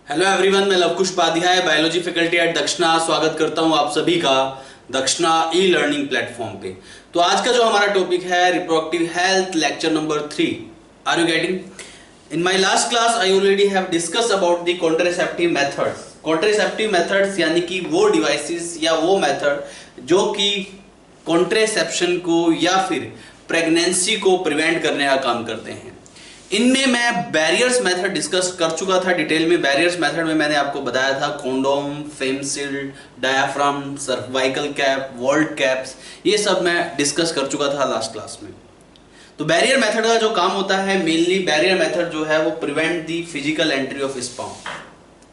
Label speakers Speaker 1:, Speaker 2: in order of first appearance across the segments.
Speaker 1: Hello everyone, मैं Lavkush Upadhyay biology faculty at Dakshina स्वागत करता हूं आप सभी का दक्षिणा ई लर्निंग प्लेटफॉर्म पे। तो आज का जो हमारा टॉपिक है reproductive health, lecture number 3। Are you getting? In my last class I already have discuss about the contraceptive methods. Contraceptive methods यानी कि वो डिवाइसेस या वो मेथड जो कि कॉन्ट्रासेप्शन को या फिर प्रेगनेंसी को प्रिवेंट करने का काम करते हैं। इनमें मैं बैरियर्स मेथड डिस्कस कर चुका था डिटेल में। बैरियर्स मेथड में मैंने आपको बताया था condom, femshield, diaphragm, cervical cap, vault caps, ये सब मैं डिस्कस कर चुका था लास्ट क्लास में। तो बैरियर मेथड का जो काम होता है, मेनली बैरियर मेथड जो है वो prevent the physical entry of sperm.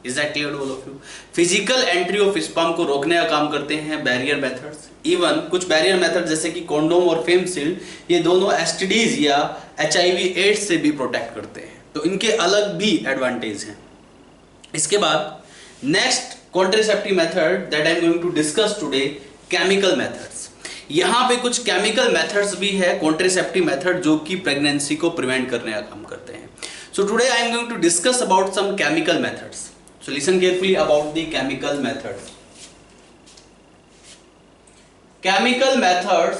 Speaker 1: Is that clear to all of you? Physical entry of sperm को रोकने का काम करते हैं बैरियर मेथड्स। इवन कुछ बैरियर मेथड जैसे कि कॉन्डोम और फेमशील्ड, ये दोनों एसटीडीज या HIV एड्स से भी प्रोटेक्ट करते हैं, तो इनके अलग भी एडवांटेज हैं। इसके बाद next contraceptive method that I am going to discuss today, chemical methods. यहाँ पे कुछ केमिकल मेथड्स भी है कॉन्ट्रासेप्टिव मेथड जो कि प्रेगनेंसी को प्रिवेंट करने का काम करते हैं। So today I am going to discuss about some chemical methods. So listen carefully about the chemical methods. Chemical methods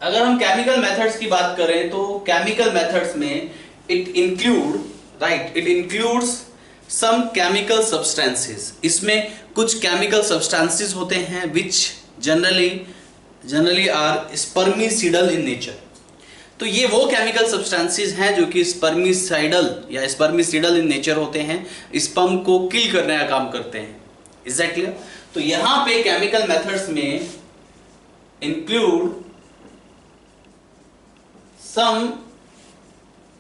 Speaker 1: अगर हम केमिकल मेथड्स की बात करें तो केमिकल मेथड्स में it includes some chemical substances. इसमें कुछ केमिकल सब्सटेंसेस होते हैं which generally are spermicidal in nature. तो ये वो केमिकल सब्सटेंसेस हैं जो कि स्पर्मिसिडल इन नेचर होते हैं, स्पर्म को किल करने का काम करते हैं। Is that clear? तो यहां पे केमिकल मेथड्स में इंक्लूड सम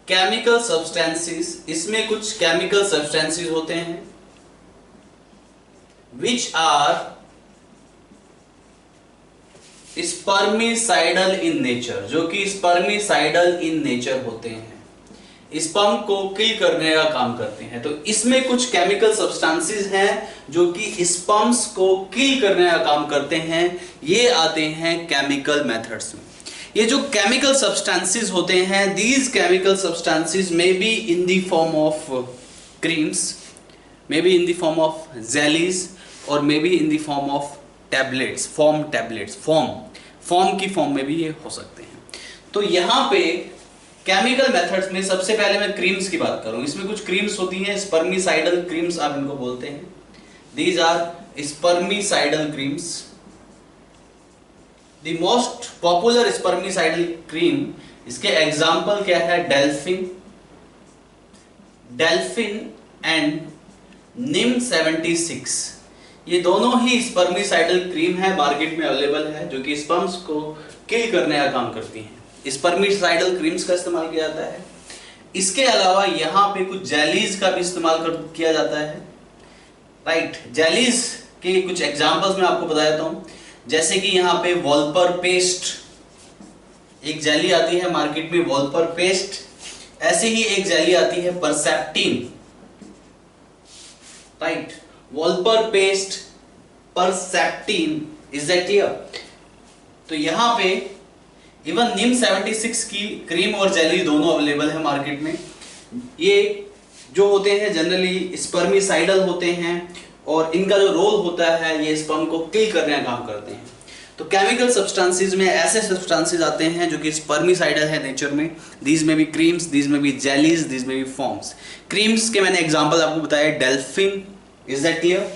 Speaker 1: केमिकल सब्सटेंसेस। इसमें कुछ केमिकल सब्सटेंसेस होते हैं which are spermicidal in nature, जो कि स्पर्मिसाइडल इन नेचर होते हैं, स्पर्म को किल करने का काम करते हैं। तो इसमें कुछ केमिकल सब्सटेंसेस हैं जो कि स्पर्म्स को किल करने का काम करते हैं, ये आते हैं केमिकल मेथड्स में। ये जो केमिकल सब्सटेंसेस होते हैं, these chemical substances may be in the form of creams, may be in the form of jellies, और may be in the form of tablets, form की फॉर्म में भी ये हो सकते हैं। तो यहाँ पे केमिकल मेथड्स में सबसे पहले मैं क्रीम्स की बात करूँ। इसमें कुछ क्रीम्स होती हैं, स्पर्मिसाइडल क्रीम्स आप इनको बोलते हैं। These are spermicidal creams. The most popular spermicidal cream, इसके एग्जाम्पल क्या है? डेल्फिन एंड निम 76। ये दोनों ही स्पर्मिसाइडल क्रीम है, मार्केट में अवेलेबल है, जो कि स्पर्म्स को किल करने का काम करती हैं। स्पर्मिसाइडल क्रीम्स का इस्तेमाल किया जाता है। इसके अलावा यहाँ पे कुछ जेलीज का भी इस्तेमाल किया जाता है। राइट, जेलीज के कुछ एग्जांपल्स मैं आपको बता देता हूँ। जैसे कि यहाँ पे वॉल्पर पेस्ट, एक जेली आती है मार्केट में, वॉल्पर पेस्ट। ऐसे ही एक जेली आती है perceptin. Right, volpar paste, perceptin. Is that clear? तो यहां पे इवन निम 76 की क्रीम और जेली दोनों अवेलेबल है मार्केट में। ये जो होते हैं जनरली स्पर्मिसाइडल होते हैं, और इनका जो रोल होता है ये स्पर्म को किल करने का काम करते हैं। तो केमिकल सब्सटेंसेस में ऐसे सब्सटेंसेस आते हैं जो कि स्पर्मिसाइडल है नेचर में। दीज में भी क्रीम्स, दीज में भी जेलीज, दीज में भी फॉर्म्स। क्रीम्स के मैंने एग्जांपल आपको बताया, Delfen, is that clear,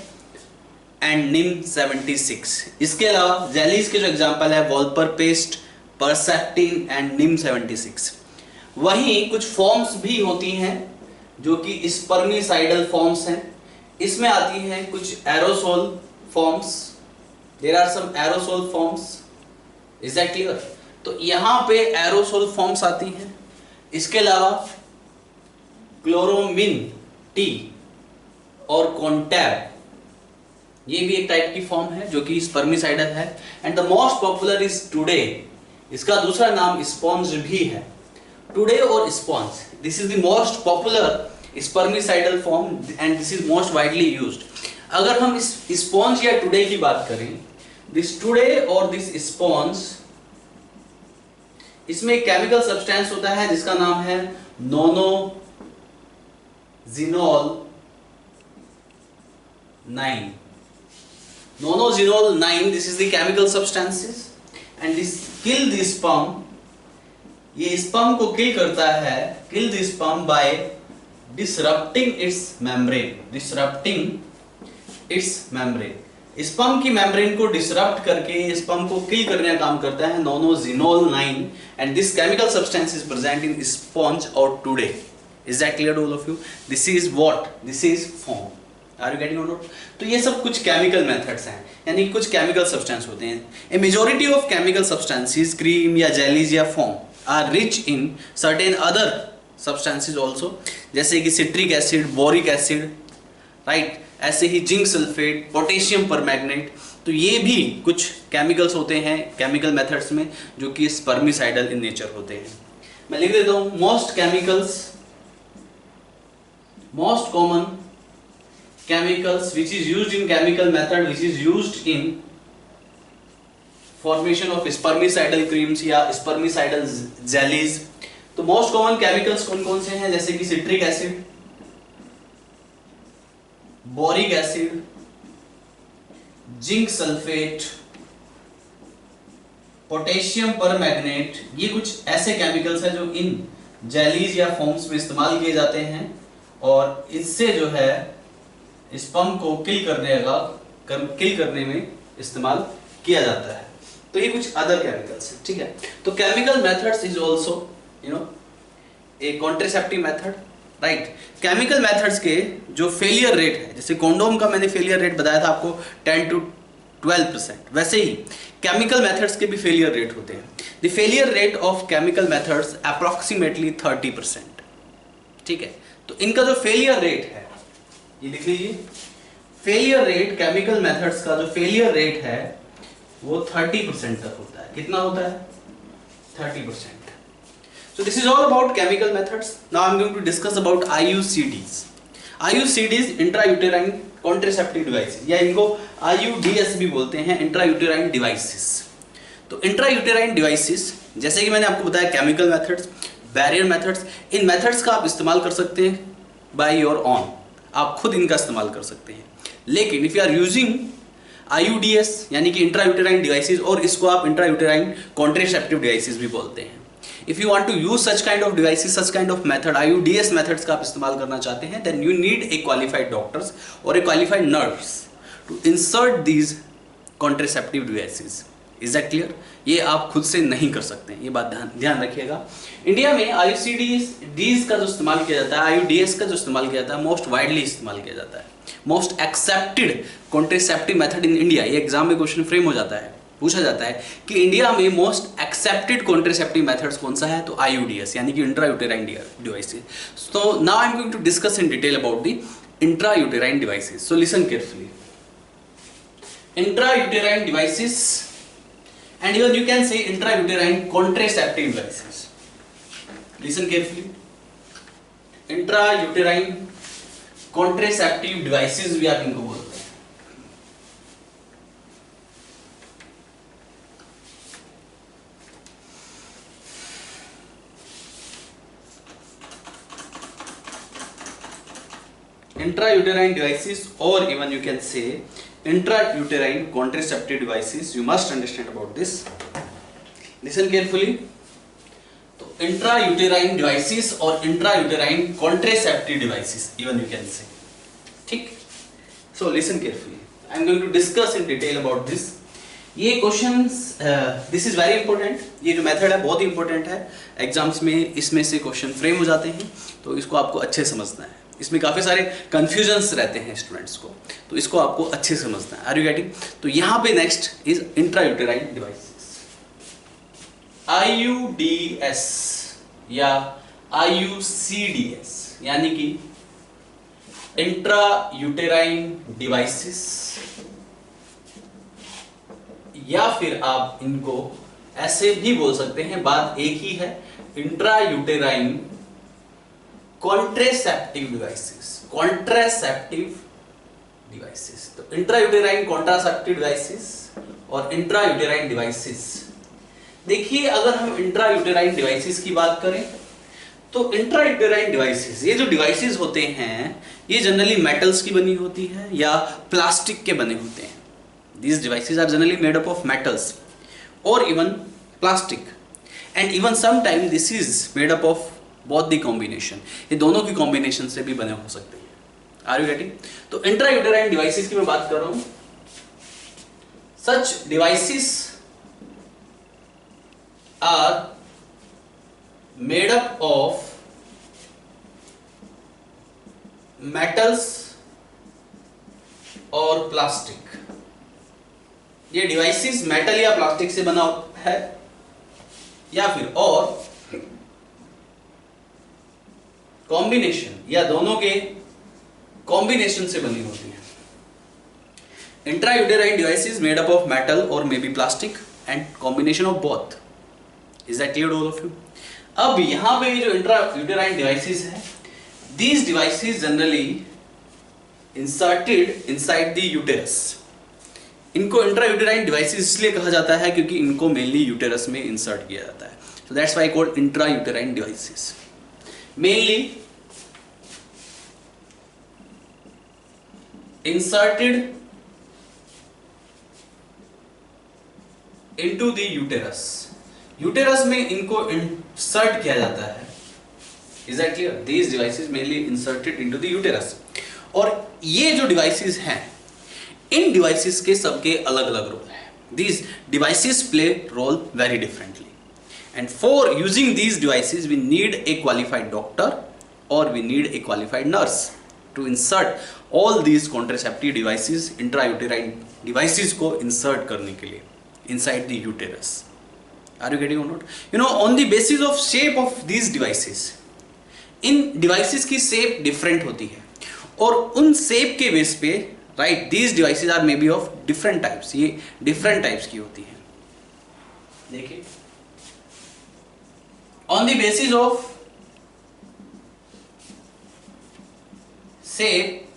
Speaker 1: and निम 76। इसके अलावा जेलीज के जो एग्जांपल है वॉल्पर पेस्ट, परसेप्टिन एंड निम 76। वहीं कुछ फॉर्म्स भी होती हैं जो कि स्पर्मिसाइडल फॉर्म्स हैं। इसमें आती हैं कुछ aerosol forms. There are some aerosol forms. Is that clear? तो यहां पे एरोसोल फॉर्म्स आती हैं। इसके अलावा क्लोरोमिन टी और कॉन्टैब, ये भी एक टाइप की फॉर्म है जो कि स्पर्मिसाइडल है। And the most popular is today, इसका दूसरा नाम स्पॉन्ज भी है। टुडे और sponge, this is the most popular spermicidal form and this is most widely used. अगर हम इस स्पॉन्ज या टुडे की बात करें, दिस टुडे और दिस स्पॉन्ज इसमें एक केमिकल सब्सटेंस होता है जिसका नाम है नोनोजिनोल 9. Nonnozinol 9, this is the chemical substances and this kill the sperm. ये sperm को kill करता है, kill the sperm by disrupting its membrane. Disrupting its membrane. sperm की membrane को disrupt करके sperm को kill करने का काम करता है nonnozinol 9 and this chemical substance is present in sponge or today. Is that clear to all of you? This is what? This is foam. Are you getting or not? तो ये सब कुछ केमिकल मेथड्स हैं, यानी कुछ chemical substance होते हैं. A majority of chemical substances, cream या जेलीज या foam, are rich in certain other substances also, जैसे कि citric acid, boric acid, right, ऐसे ही जिंक सल्फेट, पोटेशियम परमैंगनेट. तो ये भी कुछ केमिकल्स होते हैं केमिकल मेथड्स में जो कि स्पर्मिसाइडल इन नेचर होते हैं. मैं लिख देता हूँ most chemicals, most common chemicals which is used in chemical method which is used in formation of spermicidal creams या spermicidal jellies. तो most common chemicals कौन कौन से हैं, जैसे कि citric acid, boric acid, zinc sulfate, potassium permanganate. ये कुछ ऐसे chemicals हैं जो इन jellies या foams में इस्तेमाल किए जाते हैं और इससे जो है स्पर्म को किल करने में इस्तेमाल किया जाता है. तो ये कुछ अदर केमिकल्स हैं, ठीक है. तो chemical methods is also a contraceptive method, right. Chemical methods के जो फेलियर रेट है, जैसे कॉन्डोम का मैंने फेलियर रेट बताया था आपको 10 to 12%, वैसे ही केमिकल मेथड्स के भी फेलियर रेट होते हैं. The failure rate of chemical methods approximately 30%, ठीक है. तो इनका जो फेलियर रेट है ये लिख लीजिए. फेलियर रेट केमिकल मेथड्स का जो फेलियर रेट है वो 30% तक होता है. कितना होता है? 30%. So this is all about chemical methods. Now I'm going to discuss about IUCDs. IUCDs intrauterine contraceptive devices, या इनको IUDs भी बोलते हैं, intrauterine devices. तो intrauterine devices जैसे कि मैंने आपको बताया केमिकल मेथड्स, बैरियर मेथड्स, इन मेथड्स का आप इस्तेमाल कर सकते हैं बाय योर ऑन, आप खुद इनका इस्तेमाल कर सकते हैं. लेकिन if you are using IUDs यानी कि इंट्रायूटेराइन डिवाइसेस, और इसको आप इंट्रायूटेराइन कॉन्ट्रासेप्टिव डिवाइसेस भी बोलते हैं. If you want to use such kind of devices, such kind of method, IUDs methods का आप इस्तेमाल करना चाहते हैं, then you need a qualified doctors और a qualified nurse to insert these contraceptive devices. Is that clear? ये आप खुद से नहीं कर सकते हैं, ये बात ध्यान रखिएगा. इंडिया में IUCDs का जो इस्तेमाल किया जाता है, IUDs का जो इस्तेमाल किया जाता है, मोस्ट वाइडली इस्तेमाल किया जाता है. Most accepted contraceptive method in India, ये एग्जाम में क्वेश्चन फ्रेम हो जाता है, पूछा जाता है कि इंडिया में मोस्ट एक्सेप्टेड कॉन्ट्रासेप्टिव मेथड्स कौन सा है, तो IUDs यानी कि intrauterine devices. So now I am going to discuss in detail about the intrauterine devices. So listen carefully. Intrauterine devices and even you can say intrauterine contraceptive devices. Listen carefully. Intrauterine contraceptive devices भी आप इनको बोलते हैं. Intrauterine devices, or even you can say intrauterine contraceptive devices. You must understand about this. Listen carefully. तो intrauterine devices और intrauterine contraceptive devices, even you can say. ठीक? So listen carefully. I am going to discuss in detail about this. ये questions, this is very important. ये जो method है बहुत ही important है. Exams में इसमें से क्वेश्चन फ्रेम हो जाते हैं, तो इसको आपको अच्छे समझना है. इसमें काफ़ी सारे कन्फ्यूजन्स रहते हैं स्टूडेंट्स को, तो इसको आपको अच्छे से समझना है. Are you getting? तो यहाँ पे next is intrauterine devices. IUDs या IUCDs यानी कि इंट्रायूटेराइन डिवाइसेस, या फिर आप इनको ऐसे भी बोल सकते हैं, बात एक ही है, intrauterine contraceptive devices. Contraceptive devices, तो इंट्रायूटेराइन कॉन्ट्रासेप्टिव डिवाइसेस और इंट्रायूटेराइन डिवाइसेस, देखिए अगर हम इंट्रायूटेराइन डिवाइसेस की बात करें तो इंट्रायूटेराइन डिवाइसेस, ये जो डिवाइसेस होते हैं ये जनरली मेटल्स की बनी होती है या प्लास्टिक के बने होते हैं. These devices are generally made up of metals or even plastic, and even sometimes this is made up of both the combination. ये दोनों की combination से भी बने हो सकते हैं. Are you getting? तो intrauterine devices की मैं बात कर रहा हूँ. Such devices are made up of metals or plastic. ये डिवाइसेस मेटल या प्लास्टिक से बना है या फिर और कॉम्बिनेशन या दोनों के कॉम्बिनेशन से बनी होती है. Intrauterine devices made up of metal और may be plastic and combination of both. Is that clear all of you? अब यहां पे जो इंट्रायूटेराइन डिवाइसेस है, these devices generally inserted inside the uterus. इनको इंट्रायूटेराइन डिवाइसेस इसलिए कहा जाता है क्योंकि इनको मेनली यूटेरस में इंसर्ट किया जाता है. So that's why called intrauterine devices. Mainly inserted into the uterus. Uterus में इनको इंसर्ट किया जाता है. Is that clear? These devices mainly inserted into the uterus. और ये जो डिवाइसेस हैं, इन डिवाइसेस के सबके अलग अलग रोल है. These devices play role very differently, and for using these devices we need a qualified doctor और we need a qualified nurse to insert all these contraceptive devices, intrauterine devices को insert करने के लिए inside the uterus. Are you getting और not? You know, on the basis of shape of these devices, इन devices की shape different होती है और उन शेप के बेस पे right these devices are may be of different types. ये डिफरेंट टाइप्स की होती है. देखिए, on the basis of shape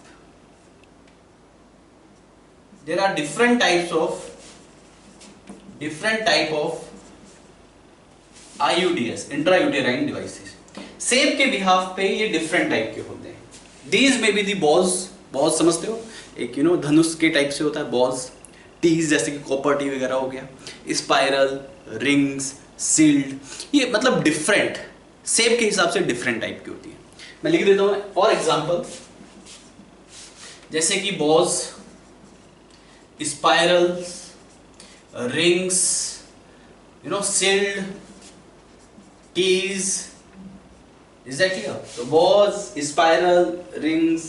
Speaker 1: there are different type of IUDs, intrauterine devices. Shape के बिहाफ पे ये डिफरेंट टाइप के होते हैं. These may be the balls. Balls समझते हो? एक धनुष के टाइप से होता है बॉल्स. टीज जैसे कि कॉपर टी वगैरह हो गया. Spiral, rings, shield. ये मतलब डिफरेंट शेप के हिसाब से डिफरेंट टाइप की होती है. मैं लिख देता हूं फॉर एग्जांपल, जैसे कि balls, spirals, rings, shield, Ts. Is that clear? तो balls, spiral, rings,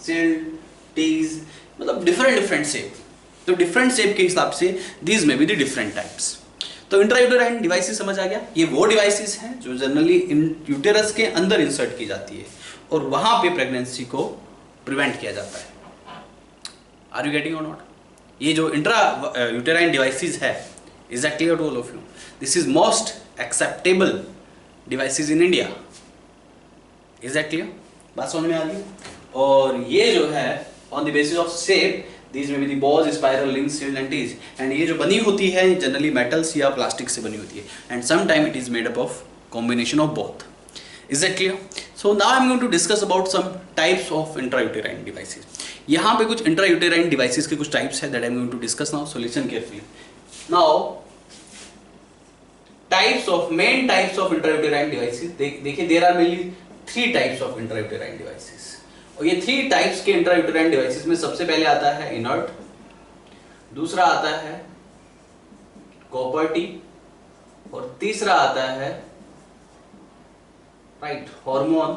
Speaker 1: shield, Ts, मतलब डिफरेंट शेप. तो डिफरेंट शेप के हिसाब से दीज में भी द डिफरेंट टाइप्स. तो इंट्रायूटेराइन डिवाइसेस समझ आ गया. ये वो डिवाइसेस हैं जो जनरली यूटेरस के अंदर इंसर्ट की जाती है और वहां पे प्रेगनेंसी को प्रिवेंट किया जाता है. आर यू गेटिंग और नॉट? ये जो इंट्रायूटेराइन डिवाइसेस है, is that clear to all of you? This is most acceptable devices in India. Is that clear? बात समझ में आ गई? और ये जो है on the basis of shape, these may be the balls, spiral, rings, shield and tees. And ये जो बनी होती है जनरली मेटल्स या प्लास्टिक से बनी होती है. And sometime it is made up of combination of both. Is that clear? So now I am going to discuss about some types of intrauterine devices. यहाँ पे कुछ intrauterine devices के कुछ types है that I am going to discuss now. So listen carefully. Now main types of intrauterine devices. देखिए there are mainly 3 types of intrauterine devices. और ये 3 types के इंट्रायूटेराइन डिवाइसेस में सबसे पहले आता है इनर्ट, दूसरा आता है कॉपर टी और तीसरा आता है right hormone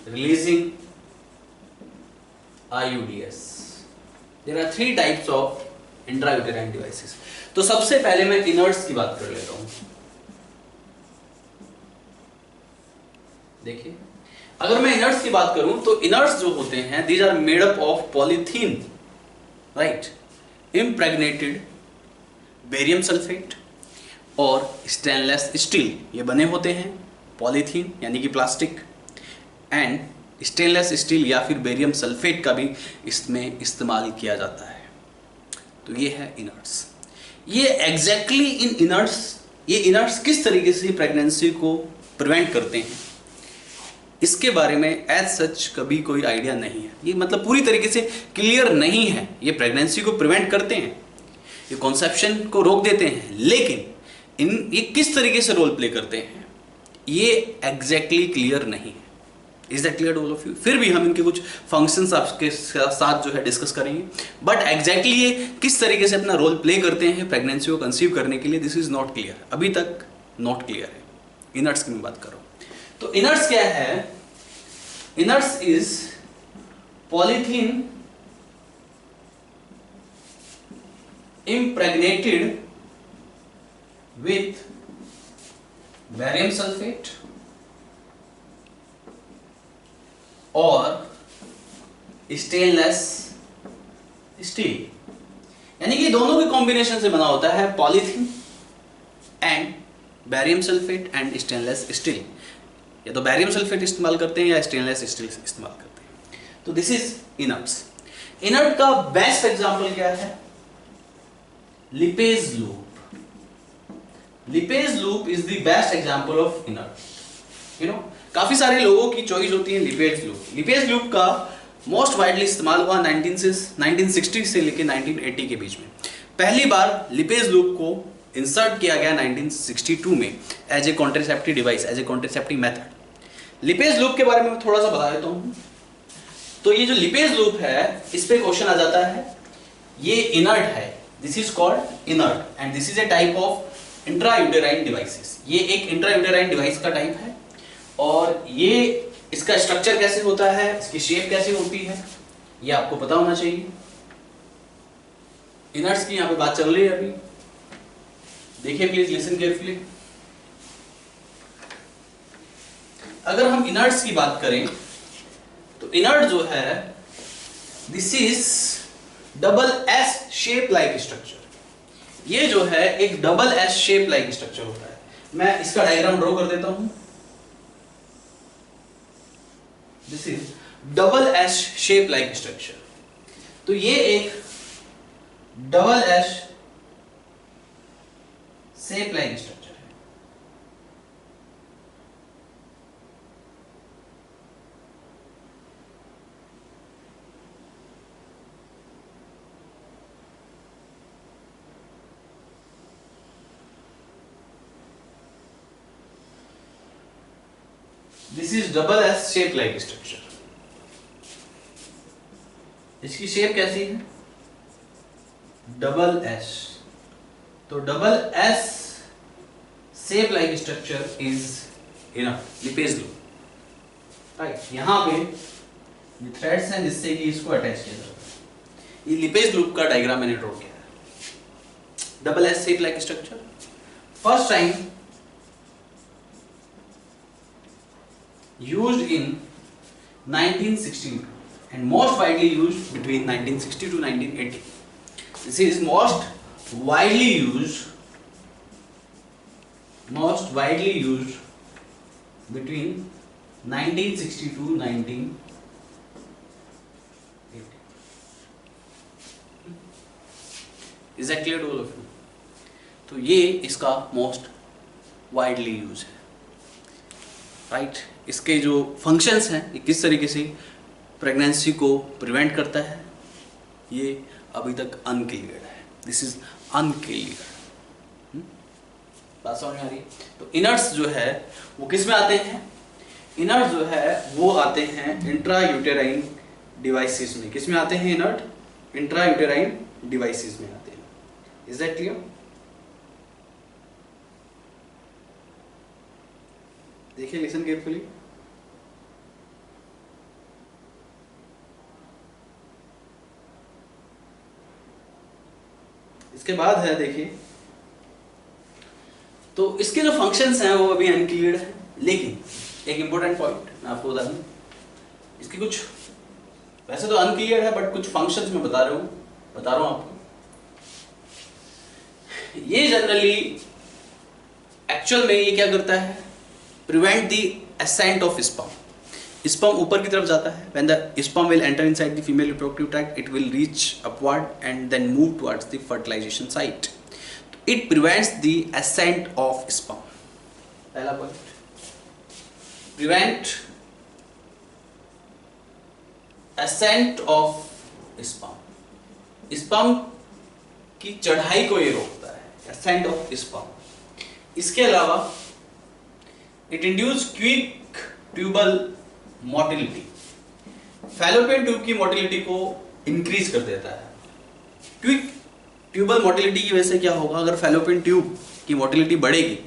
Speaker 1: releasing IUDs. There are 3 types of intrauterine devices. तो सबसे पहले मैं इनर्ट्स की बात कर लेता हूं. देखिए, अगर मैं इनर्ट्स की बात करूं तो इनर्ट्स जो होते हैं these are made up of polythene, right, impregnated barium sulphate और स्टेनलेस स्टील. ये बने होते हैं पॉलीथीन यानी कि प्लास्टिक एंड स्टेनलेस स्टील या फिर बेरियम सल्फेट का भी इसमें इस्तेमाल किया जाता है. तो ये है इनर्ट्स. ये एग्जैक्टली इन इनर्ट्स, ये इनर्ट्स किस तरीके से प्रेगनेंसी को प्रिवेंट करते हैं, इसके बारे में एज सच कभी कोई आइडिया नहीं है। ये मतलब पूरी तरीके से क्लियर नहीं है। ये प्रेगनेंसी को प्रिवेंट करते हैं, ये कॉन्सेप्शन को रोक देते हैं, लेकिन ये किस तरीके से रोल प्ले करते हैं ये एग्जैक्टली क्लियर नहीं है। Is that clear to all of you? फिर भी हम इनके कुछ फंक्शंस आपके साथ जो है डिस्कस करेंगे, बट एग्जैक्टली ये किस तरीके से अपना रोल प्ले करते हैं प्रेगनेंसी को कंसीव करने के लिए, दिस इज नॉट क्लियर, अभी तक नॉट क्लियर है। इनर्ट्स की मैं बात कर रहा हूं। तो इनर्ट्स क्या है? Inerts is polythene impregnated with barium sulfate और स्टेनलेस स्टील, यानी कि दोनों के कॉम्बिनेशन से बना होता है polythene and barium sulphate and stainless steel. या तो बैरियम सल्फेट इस्तेमाल करते हैं या स्टेनलेस स्टील इस्तेमाल करते हैं। तो दिस इज इनर्ट्स। इनर्ट का बेस्ट एग्जांपल क्या है? Lipase loop. Lipase loop is the best example of inert. काफी सारे लोगों की चॉइस होती है लिपेज लूप। लिपेज लूप का मोस्ट वाइडली इस्तेमाल हुआ 1960 से लेकर 1980 के बीच में। पहली बार लिपेज लूप को इंसर्ट किया गया 1962 में as a contraceptive device, as a contraceptive method. Lippes loop के बारे में मैं थोड़ा सा बता देता हूं। तो ये जो लिपेज लूप है, इस पे क्वेश्चन आ जाता है, ये इनर्ट है, this is called inert and this is a type of intrauterine devices. ये एक इंट्रायूटेराइन डिवाइस का टाइप है और ये इसका स्ट्रक्चर कैसे होता है, इसकी शेप कैसे होती है, ये आपको पता होना चाहिए। इनर्ट्स की यहाँ पे बात चल रही है अभी, देखिए प्लीज लिसन केयरफुली। अगर हम इनर्ट्स की बात करें तो इनर्ट जो है, this is double S shape like structure. ये जो है एक double S shape like structure होता है। मैं इसका डायग्राम ड्रॉ कर देता हूं। This is double S shape like structure. तो ये एक double S shape like structure है। This is double S shape like structure. इसकी शेप कैसी है? Double S. तो double S shape like structure is inert, Lippes loop. Right, यहां पे ये थ्रेड्स हैं जिससे कि इसको अटैच किया जाता है। ये लिपेज लूप का डायग्राम मैंने ड्रॉ किया है। Double S shape like structure first time used in 1960 and most widely used between 1960 to 1980. This is most widely used between 1960 to 1980. Is that clear to all of you? तो ये इसका most widely used है। Right, इसके जो functions हैं, ये किस तरीके से प्रेगनेंसी को प्रिवेंट करता है, ये अभी तक अनक्लियर है। This is unclear. बात समझ में आ रही है? तो इनर्ट्स जो है वो किस में आते हैं? इनर्ट्स जो है वो आते हैं इंट्रायूटेराइन डिवाइसेस में। किस में आते हैं इनर्ट? इंट्रायूटेराइन डिवाइसेस में आते हैं। Is that clear? देखिए, लिसन केयरफुली। इसके बाद है, देखिए, तो इसके जो फंक्शंस हैं वो अभी अनक्लियर है, लेकिन एक इंपॉर्टेंट पॉइंट मैं आपको बता दूं, इसके कुछ वैसे तो अनक्लियर है बट कुछ फंक्शंस मैं बता रहा हूं आपको। ये जनरली एक्चुअल में ये क्या करता है? Prevent the ascent of sperm. Sperm ऊपर की तरफ जाता है। When the sperm will enter inside the female reproductive tract, it will reach upward and then move towards the fertilization site. It prevents the ascent of sperm. पहला point, prevent ascent of sperm, sperm की चढ़ाई को ये रोकता है, ascent of sperm. इसके अलावा it induce quick tubal motility, fallopian tube की मोटिलिटी को इंक्रीज कर देता है। क्विक ट्यूबल मोटिलिटी की वजह से क्या होगा, अगर फैलोपियन ट्यूब की मोटिलिटी बढ़ेगी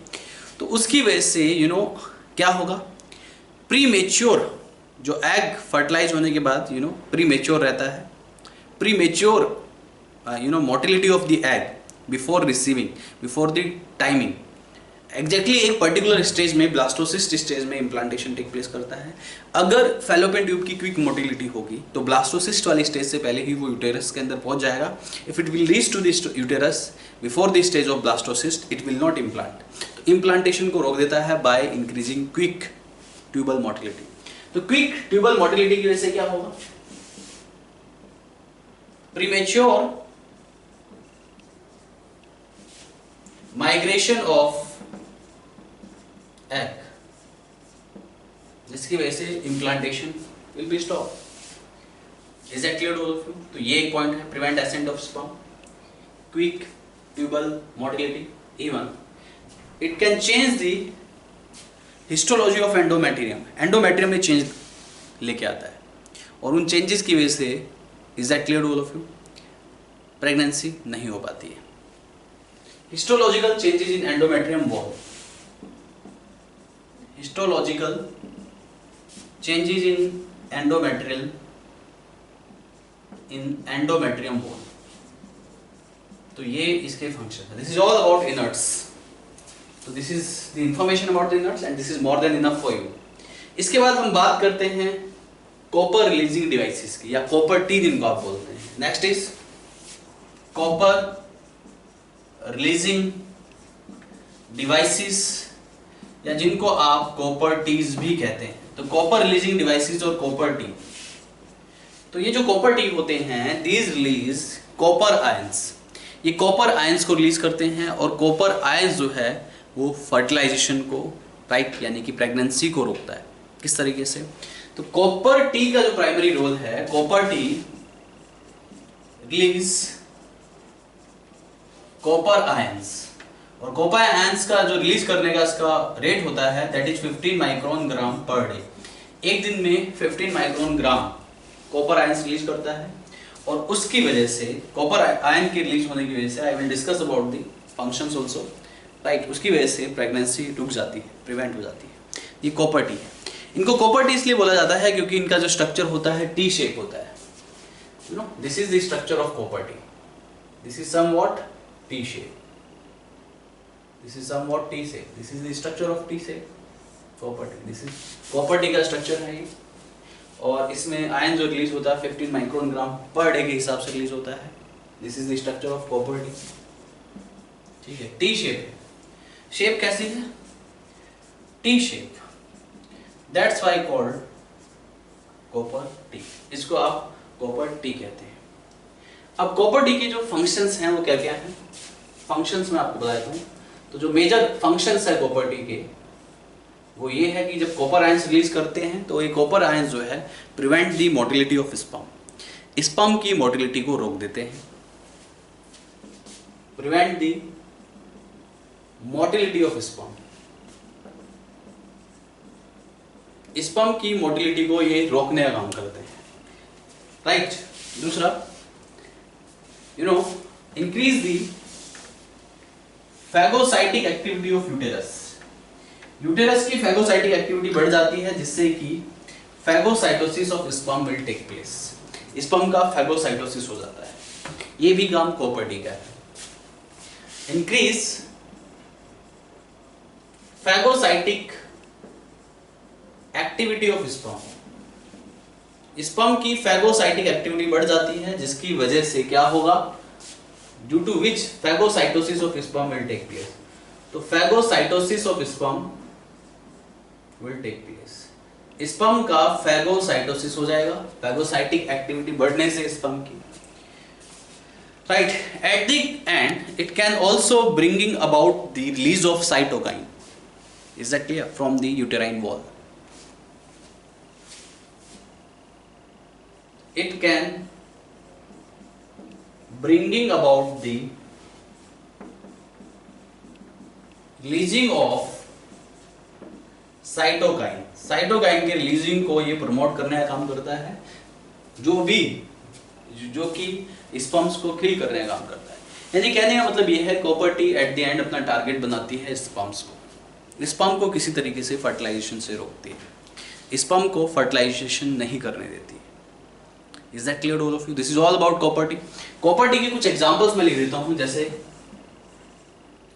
Speaker 1: तो उसकी वजह से क्या होगा, प्रीमेच्योर जो एग फर्टिलाइज होने के बाद प्रीमेच्योर रहता है, premature motility of the egg before receiving, before the timing, exactly एक पर्टिकुलर स्टेज में, ब्लास्टोसिस्ट स्टेज में इम्प्लांटेशन टेक प्लेस करता है। अगर फैलोपियन ट्यूब की क्विक मोटिलिटी होगी तो ब्लास्टोसिस्ट वाली स्टेज से पहले ही वो यूटेरस के अंदर पहुंच जाएगा। If it will reach to this uterus before the stage of blastocyst, it will not implant. तो इम्प्लांटेशन को रोक देता है by increasing quick tubal motility. तो क्विक ट्यूबल मोटिलिटी की वजह से क्या होगा, प्रीमेच्योर माइग्रेशन ऑफ एग, जिसकी वजह से implantation will be stop. Is that clear to all of you? तो ये एक पॉइंट है, prevent ascent of sperm, quick tubal motility, even it can change the histology of endometrium, endometrium में change लेके आता है, और उन चेंजेस की वजह से, is that clear to all of you, pregnancy नहीं हो पाती है। Histological changes in endometrium wall, histological changes in endometrium wall, तो ये इसके फंक्शन है। This is all about inerts. तो this is the information about the inerts and this is more than enough for you. इसके बाद हम बात करते हैं कॉपर रिलीजिंग डिवाइसेस की, या कॉपर टी जिनको आप बोलते हैं। Next is copper releasing devices, या जिनको आप कॉपर टीज भी कहते हैं। तो कॉपर रिलीजिंग डिवाइसेस और कॉपर टी, तो ये जो कॉपर टी होते हैं, दीज रिलीज कॉपर आयंस, ये कॉपर आयंस को रिलीज करते हैं, और कॉपर आयंस जो है वो फर्टिलाइजेशन को, राइट, यानी कि प्रेगनेंसी को रोकता है। किस तरीके से, तो कॉपर टी का जो प्राइमरी रोल है, copper T release copper ions, और कॉपर आयंस का जो रिलीज करने का इसका रेट होता है, that is 15 micron gram per day. एक दिन में 15 micron gram copper ions release करता है, और उसकी वजह से, कॉपर आयन के रिलीज होने की वजह से, आई will discuss about the functions also, right, उसकी वजह से प्रेगनेंसी रुक जाती है, प्रिवेंट हो जाती है। ये कॉपर टी है। इनको कॉपर टी इसलिए बोला जाता है क्योंकि इनका जो स्ट्रक्चर होता है टी शेप होता है। This is the structure of copper T, this is somewhat T shape, this is somewhat T shape, this is the structure of T shape copper T. This is copper T का structure है ये, और इसमें ion जो release होता है 15 micron ग्राम per day के हिसाब से रिलीज होता है। This is the structure of copper T, ठीक है, टी शेप है। शेप कैसी है, T shape, that's why called copper T, इसको आप कॉपर टी कहते हैं। अब कॉपर टी के जो फंक्शंस हैं वो क्या क्या हैं, फंक्शंस मैं आपको बताता हूँ। तो जो मेजर फंक्शंस है कॉपर टी के, वो ये है कि जब कॉपर आयंस रिलीज करते हैं तो ये कॉपर आयंस जो है prevent the motility of sperm, sperm की मोटिलिटी को रोक देते हैं, prevent the motility of sperm, sperm की मोटिलिटी को ये रोकने का काम करते हैं, राइट। दूसरा, increase the phagocytic activity of uterus, uterus की फैगोसाइटिक एक्टिविटी बढ़ जाती है, जिससे कि phagocytosis of sperm will take place, sperm का फैगोसाइटोसिस हो जाता है। ये भी काम कॉपर टी का है। Increase phagocytic activity of sperm, sperm की फैगोसाइटिक एक्टिविटी बढ़ जाती है, जिसकी वजह से क्या होगा, due to which phagocytosis of sperm will take place. तो phagocytosis of sperm will take place, sperm का फैगोसाइटोसिस हो जाएगा, फैगोसाइटिक एक्टिविटी बढ़ने से स्पर्म की, right? At the end it can also bringing about the release of cytokine. Is that clear? From the uterine wall. It can bringing about the releasing of cytokine. Cytokine के releasing को ये promote करने का काम करता है, जो कि स्पर्म्स को किल करने का काम करता है. यानी कहने का मतलब ये है copper T at the end अपना टारगेट बनाती है स्पर्म्स को. स्पर्म को किसी तरीके से फर्टिलाइजेशन से रोकती है, स्पर्म को फर्टिलाइजेशन नहीं करने देती. Is that clear all of you? This is all about copper T. Copper T के कुछ एग्जांपल्स मैं लिख देता हूं, जैसे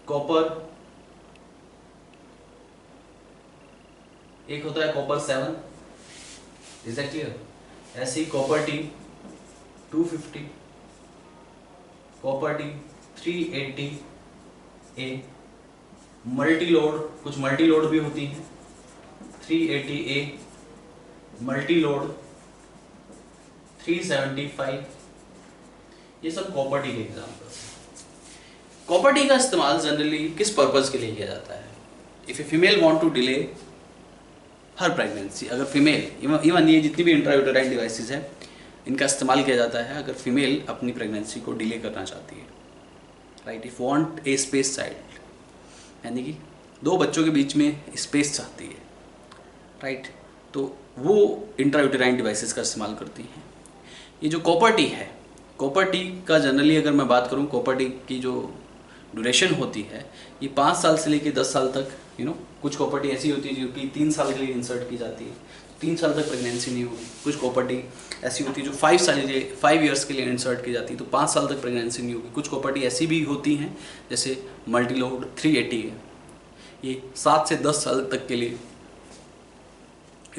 Speaker 1: कॉपर, एक होता है कॉपर 7. Is that clear? ऐसे ही कॉपर टी 250, कॉपर टी 380 ए, मल्टी लोड, कुछ मल्टी लोड भी होती है 380 ए, मल्टी लोड 375. ये सब कॉपर टी के एग्जांपल्स हैं. कॉपर टी का इस्तेमाल जनरली किस पर्पस के लिए किया जाता है? If a female want to delay her pregnancy, अगर फीमेल, इवन ये जितनी भी इंट्रायूटेराइन डिवाइसेस है इनका इस्तेमाल किया जाता है अगर फीमेल अपनी प्रेगनेंसी को डिले करना चाहती है, right? If want a space child, यानी कि 2 बच्चों के बीच में स्पेस चाहती है, राइट? तो वो इंट्रायूटेराइन डिवाइसेस का इस्तेमाल करती हैं. ये जो कॉपर टी है, कॉपर टी का जनरली अगर मैं बात करूँ, कॉपर टी की जो ड्यूरेशन होती है ये 5 साल से लेकर 10 साल तक. कुछ कॉपर टी ऐसी होती है जो कि 3 साल के लिए इंसर्ट की जाती है, 3 साल तक प्रेगनेंसी नहीं होगी. कुछ कॉपर टी ऐसी होती है जो 5 ईयर्स के लिए इंसर्ट की जाती है, तो 5 साल तक प्रेगनेंसी नहीं होगी. कुछ कॉपर टी ऐसी भी होती हैं जैसे मल्टीलोड 380 है, ये 7 से 10 साल तक के लिए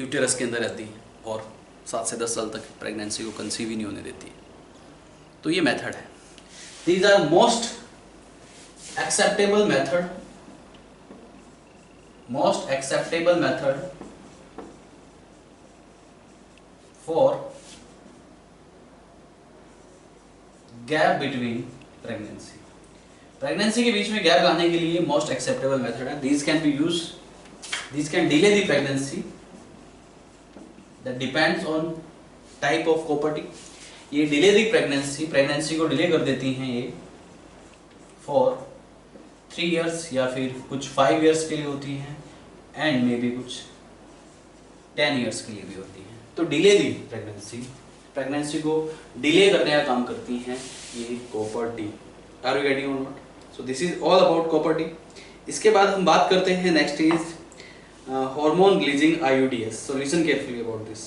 Speaker 1: यूटेरस के अंदर रहती है और 7 से 10 साल तक प्रेगनेंसी को कंसीव ही नहीं होने देती है. तो ये मेथड है. These are most acceptable method for gap between pregnancy. Pregnancy के बीच में गैप लाने के लिए मोस्ट एक्सेप्टेबल मेथड है. these can delay the pregnancy. that depends on type of copper T. ये डिले दी प्रेगनेंसी को डिले कर देती हैं ये फॉर 3 इयर्स या फिर कुछ 5 इयर्स के लिए होती हैं एंड मे बी कुछ 10 इयर्स के लिए भी होती हैं. तो डिले दी प्रेगनेंसी को डिले करने का काम करती हैं ये copper T. Are you getting और not? So this is all about copper T. इसके बाद हम बात करते हैं next is hormone releasing IUDs. So listen carefully about this.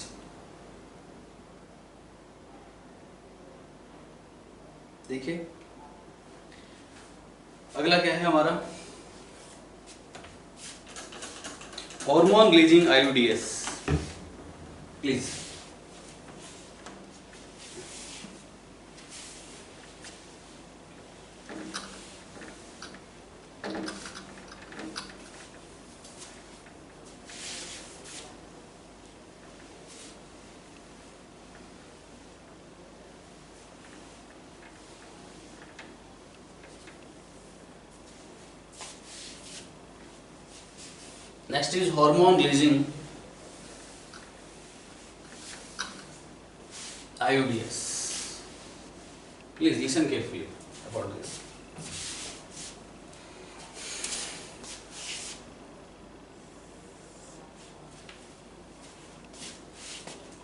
Speaker 1: देखिए अगला क्या है हमारा, hormone releasing IUDs. Please next is hormone releasing IUDs. Please listen carefully about this.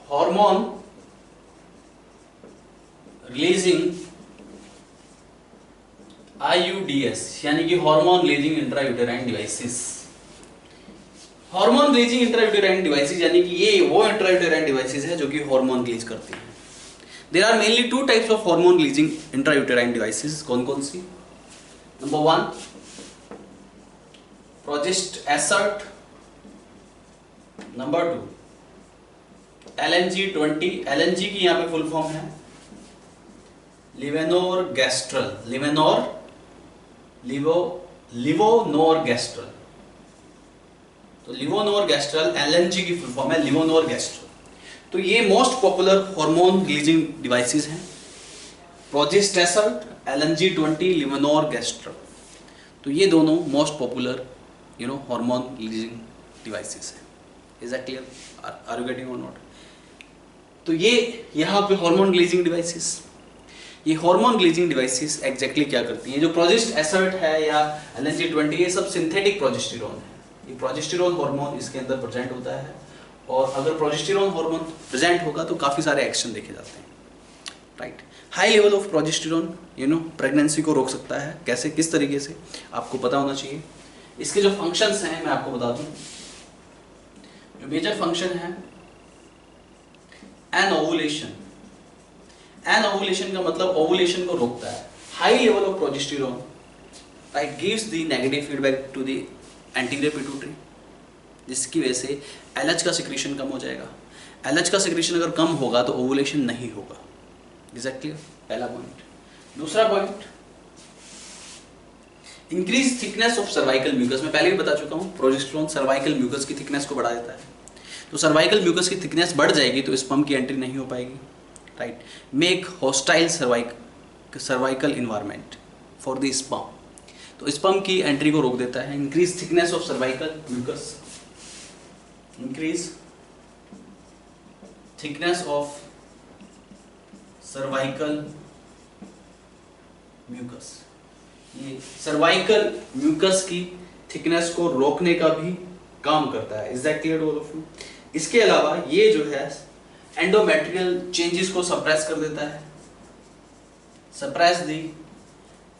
Speaker 1: Hormone releasing IUDs यानी कि hormone releasing intrauterine devices. Hormone releasing intrauterine devices यानी कि ये वो इंट्रायूटेराइन डिवाइसेस है जो कि हार्मोन रिलीज करती हैं. There are mainly 2 types of hormone releasing intrauterine devices. कौन कौन सी? Number 1 Progestasert, number 2 LNG-20. LNG की यहाँ पे फुल फॉर्म है लिवेनोरगेस्ट्रल. लिवोनोरगेस्ट्रल. तो लिवोनोरगेस्ट्रल LNG की फुल फॉर्म है लिवोनोरगेस्ट्रल. तो ये most popular hormone releasing devices हैं. Progestasert LNG-20 levonorgestrel. तो ये दोनों most popular hormone releasing devices है। Is that clear? Are you getting और नॉट? तो ये यहाँ पे हार्मोन रिलीजिंग डिवाइसेस, ये हार्मोन रिलीजिंग डिवाइसेस एग्जैक्टली क्या करती हैं? जो प्रोजेस्ट एसर्ट है या LNG-20, ये सब सिंथेटिक प्रोजेस्टेरोन है। ये प्रोजेस्टेरोन हार्मोन इसके अंदर प्रेजेंट होता है, और अगर प्रोजेस्टेरोन हार्मोन प्रेजेंट होगा तो काफ़ी सारे एक्शन देखे जाते हैं, right. High level of progesterone pregnancy को रोक सकता है। कैसे, किस तरीके से, आपको पता होना चाहिए। इसके जो फंक्शंस हैं मैं आपको बता दूं। जो मेजर फंक्शन है, एनओवुलेशन। एनओवुलेशन का मतलब ओवुलेशन को रोकता है। High level of progesterone right gives the negative feedback to the anterior pituitary, जिसकी वजह से एलएच का सिक्रीशन कम हो जाएगा। एलएच का सिक्रीशन अगर कम होगा तो ओवुलेशन नहीं होगा। एग्जैक्टली पहला पॉइंट। दूसरा point, increase thickness of cervical mucus. मैं पहले भी बता चुका हूं, प्रोजेस्टेरोन सर्वाइकल म्यूकस की थिकनेस को बढ़ा देता है। तो सर्वाइकल म्यूकस की थिकनेस बढ़ जाएगी तो स्पर्म की एंट्री नहीं हो पाएगी, right. Make hostile cervical environment for the sperm. तो स्पर्म की एंट्री को रोक देता है। Increase thickness of cervical mucus, increase thickness of cervical mucus. ये सर्वाइकल म्यूकस की थिकनेस को रोकने का भी काम करता है। Is that clear to all of you? इसके अलावा ये जो है एंडोमेट्रियल चेंजेस को सप्रेस कर देता है। सप्रेस दी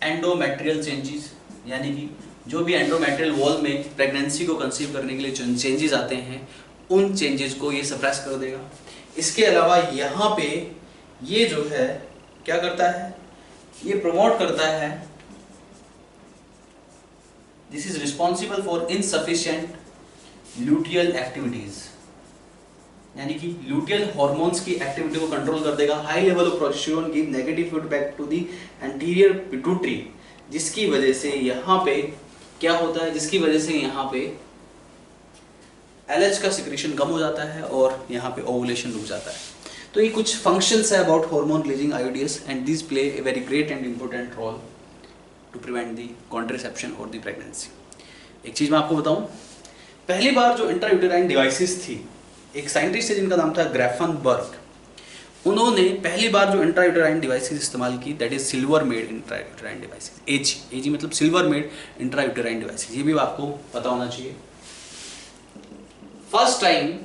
Speaker 1: एंडोमेट्रियल चेंजेस, यानी कि जो भी एंडोमेट्रियल वॉल में प्रेगनेंसी को कंसीव करने के लिए चेंजेस आते हैं, उन चेंजेस को ये सप्रेस कर देगा। इसके अलावा यहाँ पे ये जो है क्या करता है, ये प्रमोट करता है, this is responsible for insufficient luteal activities, यानी कि ल्यूटियल हॉर्मोन्स की एक्टिविटी को कंट्रोल कर देगा। High level of progesterone give negative feedback to the anterior pituitary, जिसकी वजह से यहाँ पे क्या होता है, जिसकी वजह से यहाँ पे एलएच का सिक्रीशन कम हो जाता है और यहाँ पे ओवुलेशन रुक जाता है। तो ये कुछ फंक्शंस है about hormone releasing IUDs, and this play a very great and important role to prevent the contraception और द प्रेगनेंसी। एक चीज मैं आपको बताऊं, पहली बार जो इंट्रायूटेराइन डिवाइसेस थी, एक साइंटिस्ट है जिनका नाम था ग्रैफनबर्ग, उन्होंने पहली बार जो इंट्रायूटेराइन डिवाइसेस इस्तेमाल की, that is silver made intrauterine devices. AG मतलब सिल्वर मेड इंट्रायूटेराइन डिवाइसेस, ये भी आपको पता होना चाहिए। First time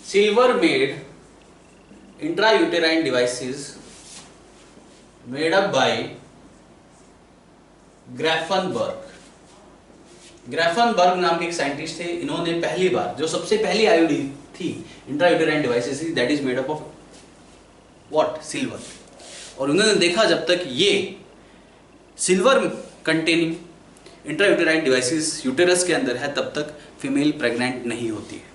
Speaker 1: silver made intrauterine devices made up by Grafenberg। ग्रैफनबर्ग नाम के एक साइंटिस्ट थे, इन्होंने पहली बार, जो सबसे पहली आईओडी थी इंट्रायूटेराइन डिवाइसेस थी, that is made up of what, silver. और उन्होंने देखा जब तक ये silver containing intrauterine devices uterus के अंदर है, तब तक फीमेल प्रेग्नेंट नहीं होती है।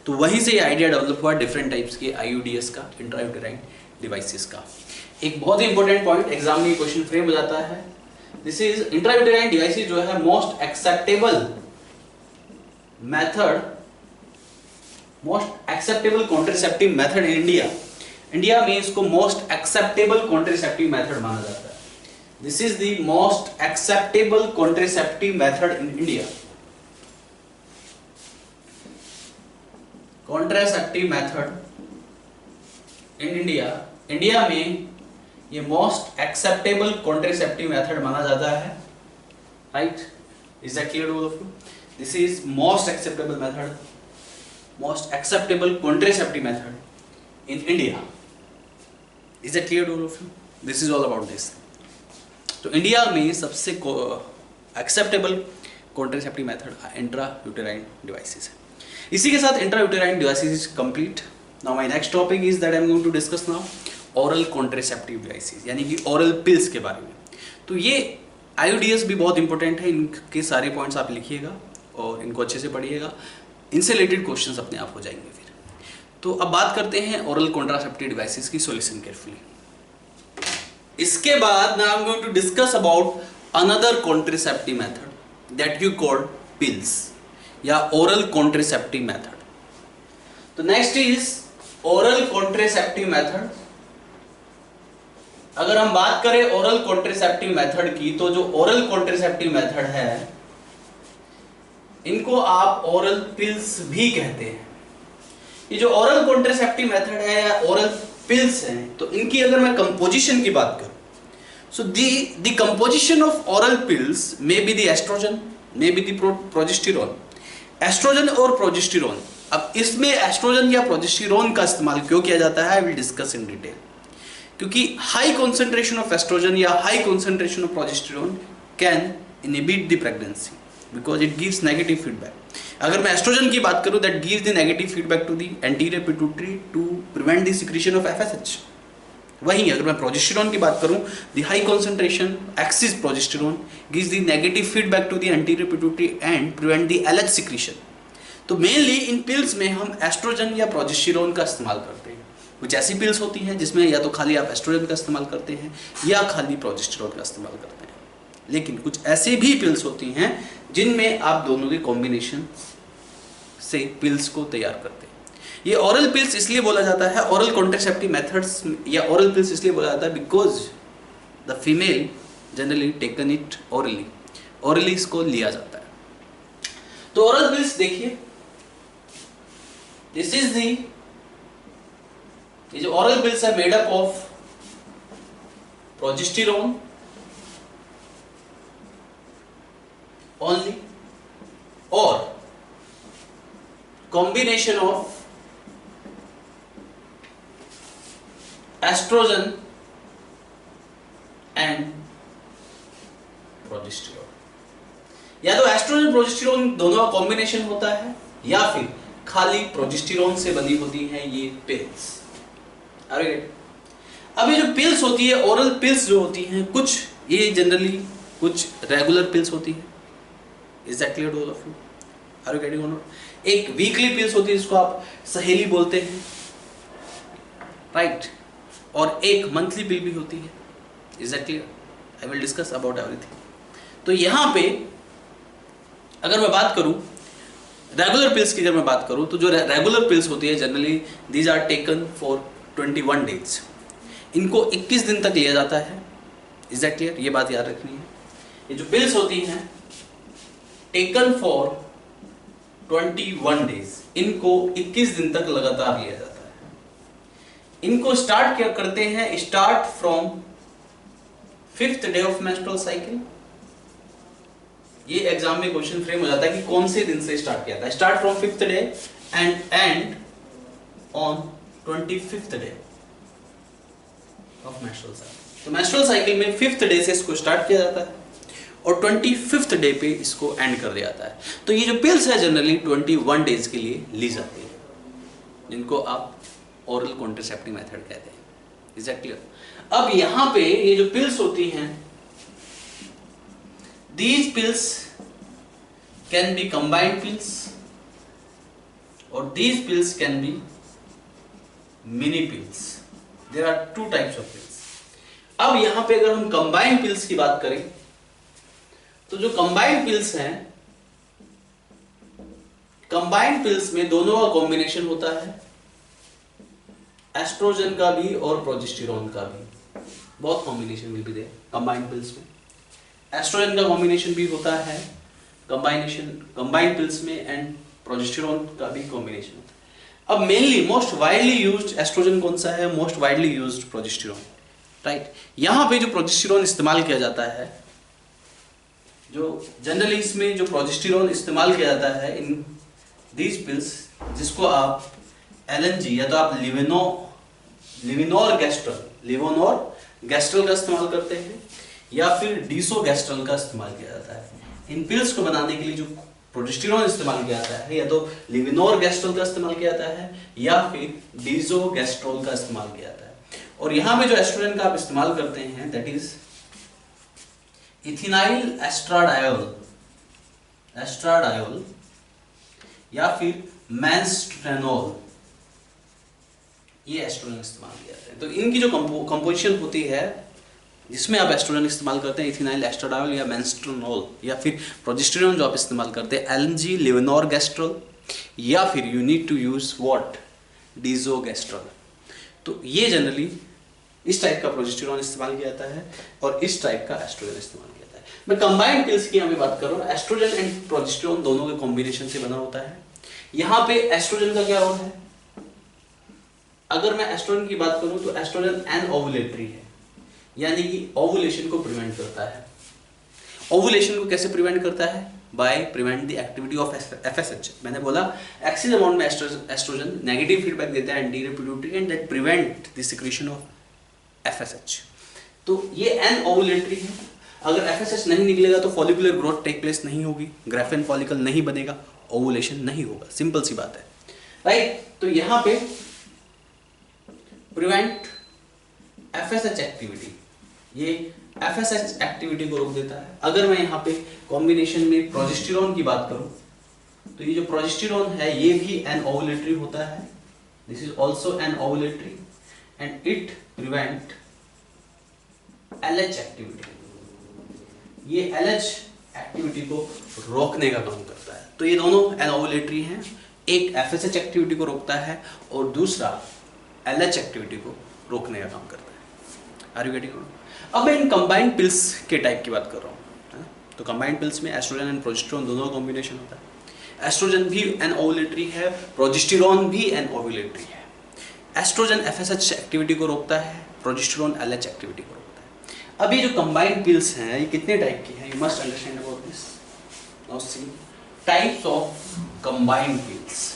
Speaker 1: तो वहीं से ये आइडिया डेवलप हुआ डिफरेंट टाइप्स के आईयूडीएस का, इंट्रायूटेराइन डिवाइसेस का। एक बहुत ही इंपॉर्टेंट पॉइंट एग्जाम में क्वेश्चन फ्रेम हो जाता है, दिस इज इंट्रायूटेराइन डिवाइसेस जो है most acceptable method, most acceptable contraceptive method in India. India में इसको मोस्ट एक्सेप्टेबल कॉन्ट्रासेप्टिव मेथड माना जाता है। This is the most acceptable contraceptive method in India. Contraceptive method in India, India में ये most acceptable contraceptive method माना जाता है, right. Is that clear to all of you? This is most acceptable method, most acceptable contraceptive method in India. Is that clear to all of you? This is all about this. तो India में सबसे acceptable contraceptive method intrauterine devices है। इसी के साथ intrauterine devices is complete. Now my next topic is that I am going to discuss now oral contraceptive devices, यानी कि oral pills के बारे में। तो ये आईओडीएस भी बहुत इंपॉर्टेंट है, इनके सारे पॉइंट्स आप लिखिएगा और इनको अच्छे से पढ़िएगा, इनसे रिलेटेड क्वेश्चंस अपने आप हो जाएंगे फिर। तो अब बात करते हैं ओरल कॉन्ट्रासेप्टिव डिवाइसेस की, सॉल्यूशन केयरफुली। इसके बाद now I am going to discuss about another contraceptive method that you called pills या ओरल कॉन्ट्रासेप्टिव मेथड। तो next is oral contraceptive method अगर हम बात करें ओरल कॉन्ट्रासेप्टिव मेथड की, तो जो ओरल कॉन्ट्रासेप्टिव मेथड है इनको आप ओरल पिल्स भी कहते हैं। ये जो ओरल कॉन्ट्रासेप्टिव मेथड है या ओरल पिल्स हैं, तो इनकी अगर मैं कंपोजिशन की बात करूं, so the composition of oral pills may be the estrogen, may be the progesterone. Estrogen और प्रोजेस्टेरोन, अब इसमें एस्ट्रोजन या प्रोजेस्टेरोन का इस्तेमाल क्यों किया जाता है, I will discuss in detail. क्योंकि हाई कॉन्सेंट्रेशन ऑफ एस्ट्रोजन या high concentration of progesterone can inhibit the pregnancy because it gives negative feedback. अगर मैं एस्ट्रोजन की बात करूं, that gives the negative feedback to the anterior pituitary to prevent the secretion of FSH. वहीं अगर मैं progesterone की बात करूं, the high concentration axis progesterone gives the negative feedback to the anterior pituitary and prevent the LH secretion. तो mainly इन pills में हम oestrogen या प्रोजेस्टेरोन का इस्तेमाल करते हैं। कुछ ऐसी पिल्स होती हैं जिसमें या तो खाली आप एस्ट्रोजन का इस्तेमाल करते हैं या खाली प्रोजेस्टेरोन का इस्तेमाल करते हैं, लेकिन कुछ ऐसी भी पिल्स होती हैं जिनमें आप दोनों के कॉम्बिनेशन से पिल्स को तैयार करते हैं। ये ओरल पिल्स इसलिए बोला जाता है, ओरल कॉन्ट्रासेप्टिव मेथड्स या ओरल पिल्स इसलिए बोला जाता है because the female generally taken it orally, orally इसको लिया जाता है। तो ओरल पिल्स देखिए, दिस इज दी, ये जो ओरल पिल्स है made up of progesterone only और combination of oestrogen and progesterone. या तो एस्ट्रोजन प्रोजेस्टेरोन दोनों का कॉम्बिनेशन होता है या फिर खाली प्रोजेस्टेरोन से बनी होती है ये पिल्स। अरे अब ये जो पिल्स होती है, ओरल पिल्स जो होती हैं, कुछ ये जनरली कुछ रेगुलर पिल्स होती है। Is that clear to all of you? Are you getting और नॉट? एक वीकली पिल्स होती है जिसको आप सहेली बोलते हैं, राइट? और एक मंथली पिल भी होती है। Is that clear? I will discuss about everything. तो यहाँ पे अगर मैं बात करूं रेगुलर पिल्स की, अगर मैं बात करूं तो जो रेगुलर पिल्स होती है generally these are taken for 21 days. इनको 21 दिन तक लिया जाता है। Is that clear? ये बात याद रखनी है। ये जो पिल्स होती हैं टेकन फॉर 21 डेज, इनको 21 दिन तक लगातार लिया जाता है। इनको स्टार्ट क्या करते हैं, start from 5th day of menstrual cycle. ये एग्जाम में क्वेश्चन फ्रेम हो जाता है कि कौन से दिन से स्टार्ट किया था। Start from 5th day and and on 25th day of menstrual cycle. तो मेंस्ट्रुअल साइकिल में 5th डे से इसको स्टार्ट किया जाता है और 25th डे पे इसको एंड कर दिया जाता है। तो ये जो पिल्स है जनरली 21 डेज के लिए ली जाती है, जिनको आप ओरल कॉन्ट्रासेप्टिव मेथड कहते हैं। Is that clear? अब यहाँ पे ये जो पिल्स होती हैं, these pills can be combined pills or these pills can be mini pills. There are two types of pills. अब यहां पे अगर हम combined pills की बात करें तो जो combined pills हैं, combined pills में दोनों का कॉम्बिनेशन होता है, एस्ट्रोजन का भी और प्रोजेस्टेरोन का भी। बहुत combination will be there combined pills में। एस्ट्रोजन का कॉम्बिनेशन भी होता है कंबाइंड पिल्स में एंड प्रोजेस्टेरोन का भी कॉम्बिनेशन होता है। अब mainly most widely used estrogen कौन सा है? Most widely used progesterone, right? यहाँ पे जो प्रोजेस्टेरोन इस्तेमाल किया जाता है, जो जनरली इसमें जो प्रोजेस्टेरोन इस्तेमाल किया जाता है इन दीज पिल्स, जिसको आप एलएनजी या तो आप लिविनोर गैस्ट्रल का इस्तेमाल करते हैं या फिर डीसोगैस्ट्रल का इस्तेमाल किया जाता है। इन पिल्स को बनाने के लिए जो प्रोजेस्टेरोन इस्तेमाल किया जाता है, या तो लिविनोर गैस्ट्रल का इस्तेमाल किया जाता है या फिर डीसोगैस्ट्रल का इस्तेमाल किया जाता है। और यहाँ पे जो एस्ट्रोजन का आप इस्तेमाल करते हैं दैट इज इथिनाइल एस्ट्राडायोल या फिर मेंस्ट्रेनोल, ये एस्ट्रोजन इस्तेमाल किया जाता है। तो इनकी जो कंपोजिशन होती है जिसमें आप एस्ट्रोजन इस्तेमाल करते हैं, इथिनाइल एस्ट्राडायोल या मेंस्ट्रेनोल, या फिर प्रोजेस्टेरोन जो आप इस्तेमाल करते हैं एलएनजी लिविनोर गैस्ट्रल, या फिर you need to use what, desogestrel. तो ये जनरली इस टाइप का प्रोजेस्टेरॉन इस्तेमाल किया जाता है और इस टाइप का एस्ट्रोजन इस्तेमाल किया जाता है। मैं कंबाइंड पिल्स की हमें बात कर रहा हूँ, एस्ट्रोजन एंड प्रोजेस्टेरॉन दोनों के कॉम्बिनेशन से बना होता है। यहाँ पे एस्ट्रोजन का क्या रोल है? अगर मैं एस्ट्रोजन की बात करूं तो एस्ट्रोजन एन ओवुलेटरी है, यानी कि ओवुलेशन को प्रिवेंट करता है। ओवुलेशन को कैसे प्रिवेंट करता है? By prevent the activity of FSH. मैंने बोला एक्सेस अमाउंट में एस्ट्रोजन नेगेटिव फीडबैक देता है anti reproductive and that prevent the secretion of FSH. तो ये एन ओवुलेटरी है। अगर एफएसएच नहीं निकलेगा तो फॉलिकुलर ग्रोथ टेक प्लेस नहीं होगी, ग्राफेन फॉलिकल नहीं बनेगा, ओवुलेशन नहीं होगा। सिंपल सी बात है, राइट। तो यहां पे प्रिवेंट एफएसएच एक्टिविटी, ये एफएसएच एक्टिविटी को रोक देता है। अगर मैं यहाँ पे कॉम्बिनेशन में प्रोजेस्टेरॉन की बात करूं तो ये जो प्रोजेस्टेरॉन है ये भी एन ओवुलेटरी होता है, this is also an ovulatory and it prevent LH activity. ये एलएच एक्टिविटी को रोकने का काम करता है। तो ये दोनों एन ओवुलेटरी हैं, एक एफएसएच एक्टिविटी को रोकता है और दूसरा एलएच एक्टिविटी को रोकने का काम करता है। Are you getting? अब मैं इन कंबाइंड पिल्स के टाइप की बात कर रहा हूँ। तो कंबाइंड पिल्स में एस्ट्रोजन एंड प्रोजेस्टेरॉन दोनों का कॉम्बिनेशन होता है। एस्ट्रोजन भी एन ओवुलेटरी है, प्रोजेस्टेरॉन भी एन ओवुलेटरी है। एस्ट्रोजन एफएसएच एक्टिविटी को रोकता है, प्रोजेस्टेरॉन एलएच एक्टिविटी को रोकता है। अब ये जो कंबाइंड पिल्स हैं ये कितने टाइप की हैं? You must understand about this. Now see types of combined pills.